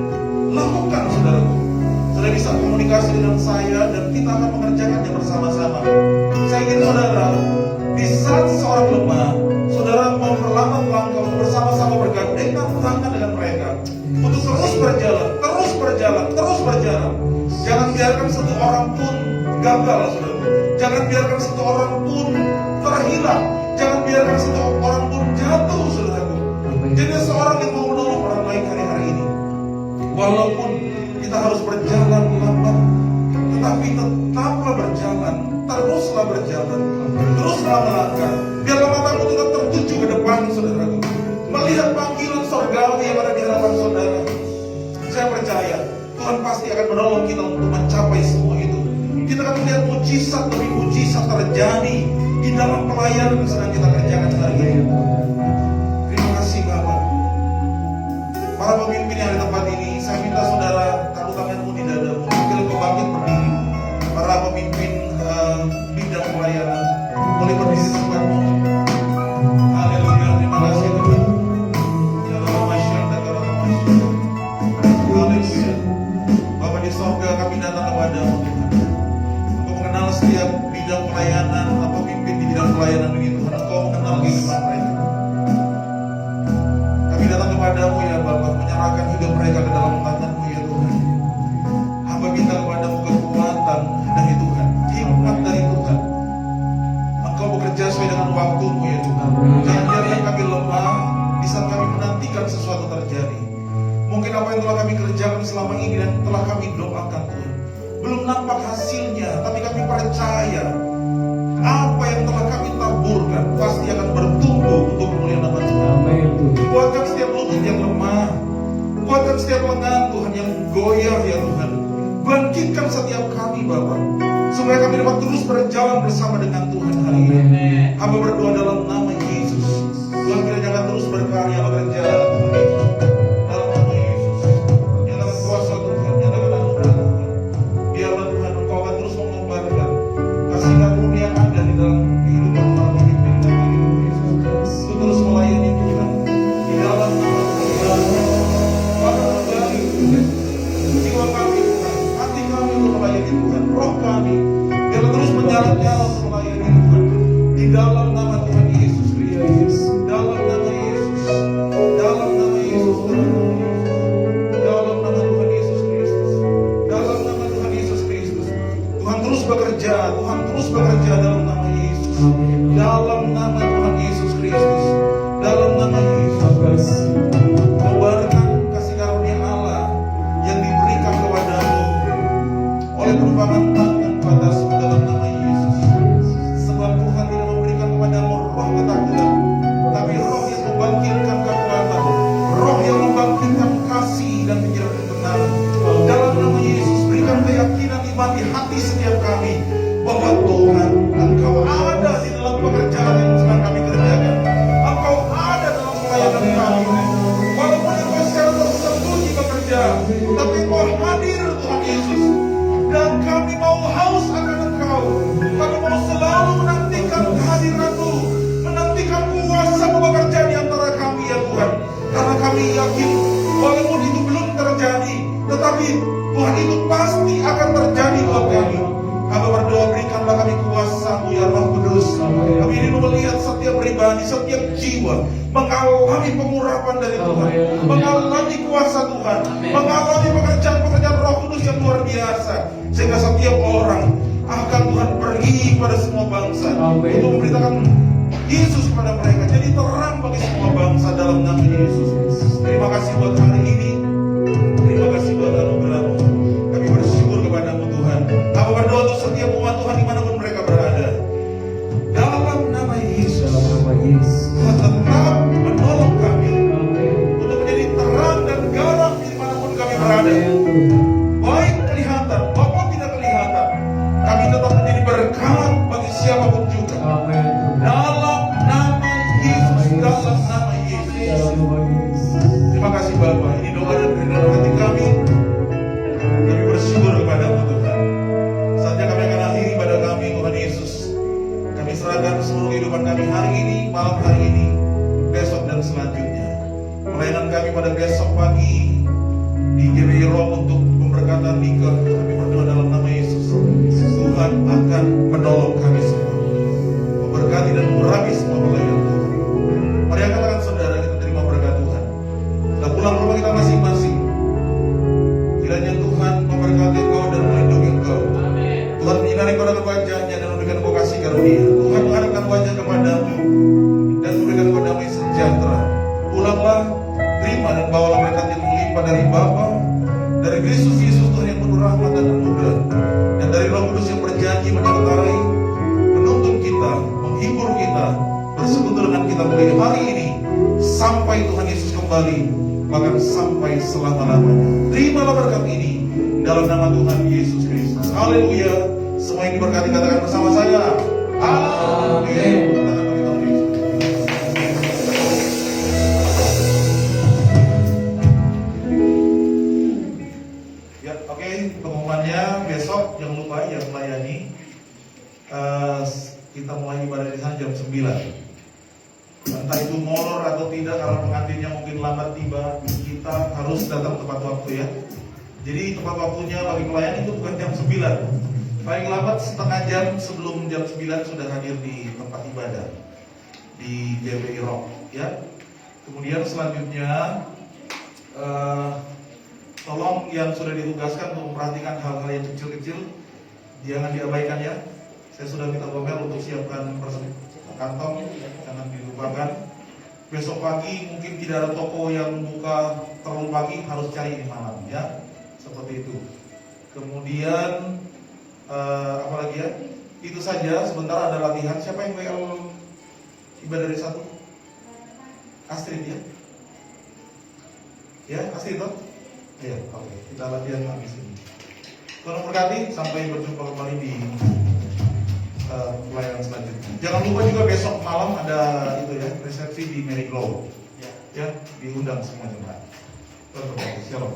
Lakukan, saudaraku. Saudara bisa komunikasi dengan saya dan kita akan mengerjakannya bersama-sama. Saya ingin saudara, di saat seorang lemah, saudara memperlambat langkah bersama-sama bergandengan tangan dengan mereka. Untuk terus berjalan. Jangan biarkan satu orang pun gagal, saudara. Jangan biarkan satu orang pun terhilang. Jangan biarkan satu orang pun jatuh, saudaraku. Jadi seorang yang mau menolong orang lain hari-hari ini. Walaupun kita harus berjalan lambat, tetapi tetaplah berjalan. Teruslah berjalan. Teruslah melangkah. Biarlah matamu tetap tertuju ke depan, saudaraku. Melihat panggilan surgawi yang ada di hadapan saudara. Saya percaya Tuhan pasti akan menolong kita untuk mencapai semua itu. Kita akan melihat mujizat demi mujizat terjadi di dalam pelayanan yang sedang kita kerjakan hari ini. Terima kasih Bapak. Para pemimpin yang ada di tempat ini, saya minta saudara taruh tanganmu di dadamu. Mungkin kau bangkit berdiri. Para pemimpin bidang pelayanan boleh berdiri di tempatmu. Haleluya, terima kasih Tuhan. Haleluya. Bapak di sorga, kami datang kepadamu Tuhan. Engkau mengenal setiap bidang pelayanan atau pemimpin di bidang pelayanan ini Tuhan. Engkau mengenal kehidupan mereka. Kami datang kepadamu ya Bapak, menyerahkan hidup mereka ke dalam tangan-Mu ya Tuhan. Hamba minta kepadamu kekuatan dari Tuhan, hikmat dari Tuhan. Engkau bekerja sesuai dengan waktu-Mu ya Tuhan. Jangan biarkan kami lemah di saat kami menantikan sesuatu terjadi. Mungkin apa yang telah kami kerjakan selama ini dan telah kami doakan Tuhan belum nampak hasilnya, tapi kami percaya apa yang telah kami taburkan pasti akan bertumbuh untuk kemuliaan nama Tuhan. Kuatkan setiap lutut yang lemah, kuatkan setiap lengan Tuhan yang goyah ya Tuhan. Bangkitkan setiap kami Bapak, supaya kami dapat terus berjalan bersama dengan Tuhan hari ini. Hamba berdoa dalam nama Yesus. Tuhan kiranya akan terus berkarya bekerja Tuhan Yesus. Tuhan terus bekerja dalam nama Yesus. Amin. Dalam nama Tuhan Yesus Kristus. Dalam nama Yesus. Bagus. Kobarkan kasih karunia Allah yang diberikan kepadamu oleh penumpahan tangan atasmu dalam nama Yesus. Sebab Tuhan tidak memberikan kepadamu roh ketakutan, tapi roh yang membangkitkan kekuatan, roh yang membangkitkan kasih dan pikiran kebenaran. Dalam nama Yesus, berikan keyakinan iman di hati setiap kami bahwa Tuhan, Engkau ada di dalam pekerjaan yang sedang kami kerjakan. Engkau ada dalam pelayanan kami. Walaupun Engkau secara tersembunyi bekerja, tapi Engkau hadir Tuhan Yesus. Dan kami mau haus akan Engkau. Kami mau selalu menantikan kehadiran-Mu, menantikan kuasa-Mu bekerja di antara kami ya Tuhan. Karena kami yakin walaupun itu belum terjadi, tetapi Tuhan itu pasti akan terjadi buat kami. Kami berdoa, berikanlah kami kuasa-Mu ya Roh Kudus. Kami ingin melihat setiap pribadi, setiap jiwa mengalami pengurapan dari Tuhan, mengalami kuasa Tuhan, mengalami pekerjaan-pekerjaan Roh Kudus yang luar biasa, sehingga setiap orang akan Tuhan pergi kepada semua bangsa untuk memberitakan Yesus kepada mereka, jadi terang bagi semua bangsa dalam nama Yesus. Terima kasih buat hari ini. Terima kasih buat anugerah-Mu. Kami bersyukur kepadamu Tuhan. Kami berdoa untuk setiap umat Tuhan dimanapun mereka berada. Dalam nama Yesus, Dalam nama Yesus. Tuhan tetap menolong kami Amin. untuk menjadi terang dan garam dimanapun kami berada. Amin, Tuhan. Baik kelihatan maupun tidak kelihatan, kami tetap menjadi berkat bagi siapapun juga. Amin, Tuhan. Dalam nama Yesus, dalam nama Yesus. Dalam nama Yesus. Terima kasih Bapa. Ini doa dan kerendahan hati kami. Kami bersyukur kepadamu Tuhan. Saatnya kami akan akhiri pada kami Tuhan Yesus. Kami serahkan seluruh kehidupan kami hari ini, malam hari ini, besok dan selanjutnya. Pelayanan kami pada besok pagi di GBI Rom untuk pemberkatan nikah. Kami berdoa dalam nama Yesus. Tuhan akan menolong kami semua, memberkati dan mengurapi semua pelayanan Tuhan. Mari angkat tangan saudara, kita terima berkat Tuhan. Kita pulang rumah kita masing-masing. Kiranya Tuhan memberkati engkau dan melindungi engkau. Tuhan menyinari engkau dengan wajahnya dan memberikan engkau kasih karunia. Tuhan menghadapkan wajah kepadamu dan memberikan engkau damai sejahtera. Pulanglah, terima dan bawalah berkat yang melimpah dari Bapa, dari Kristus Yesus Tuhan yang penuh rahmat dan anugerah, dan dari Roh Kudus yang berjanji menyertai, menuntun kita, menghibur kita, bersekutu dengan kita mulai hari ini sampai Tuhan Yesus kembali, bahkan sampai selama-lamanya. Terimalah berkat ini dalam nama Tuhan Yesus Kristus. Haleluya. Semua yang diberkati katakan bersama saya. Amin. Tangan bagi Tuhan Yesus. Ya, oke. Pengumumannya besok jangan lupa yang melayani. Kita mulai ibadah di sana jam 9. Entah itu molor atau tidak, kalau pengantinnya mungkin lambat tiba, kita harus datang tepat waktu ya. Jadi tepat waktunya bagi pelayan itu bukan jam 9. Paling lambat setengah jam sebelum jam 9 sudah hadir di tempat ibadah di GBI Rock ya. Kemudian selanjutnya tolong yang sudah ditugaskan untuk memperhatikan hal-hal yang kecil-kecil jangan diabaikan ya. Saya sudah minta Gomel untuk siapkan kantong, jangan dilupakan. Besok pagi mungkin tidak ada toko yang buka terlalu pagi, harus cari di malam ya, seperti itu. Kemudian apa lagi ya? Itu saja. Sebentar ada latihan. Siapa yang WL ibadah dari 1? Astrid ya? Ya, Astrid toh? Iya, oke. Kita latihan lagi sini. Tuhan memberkati, sampai berjumpa kembali di pelayanan selanjutnya. Jangan lupa juga besok malam ada itu ya, resepsi di Mary Glow. Ya, diundang semua jemaat. Shalom.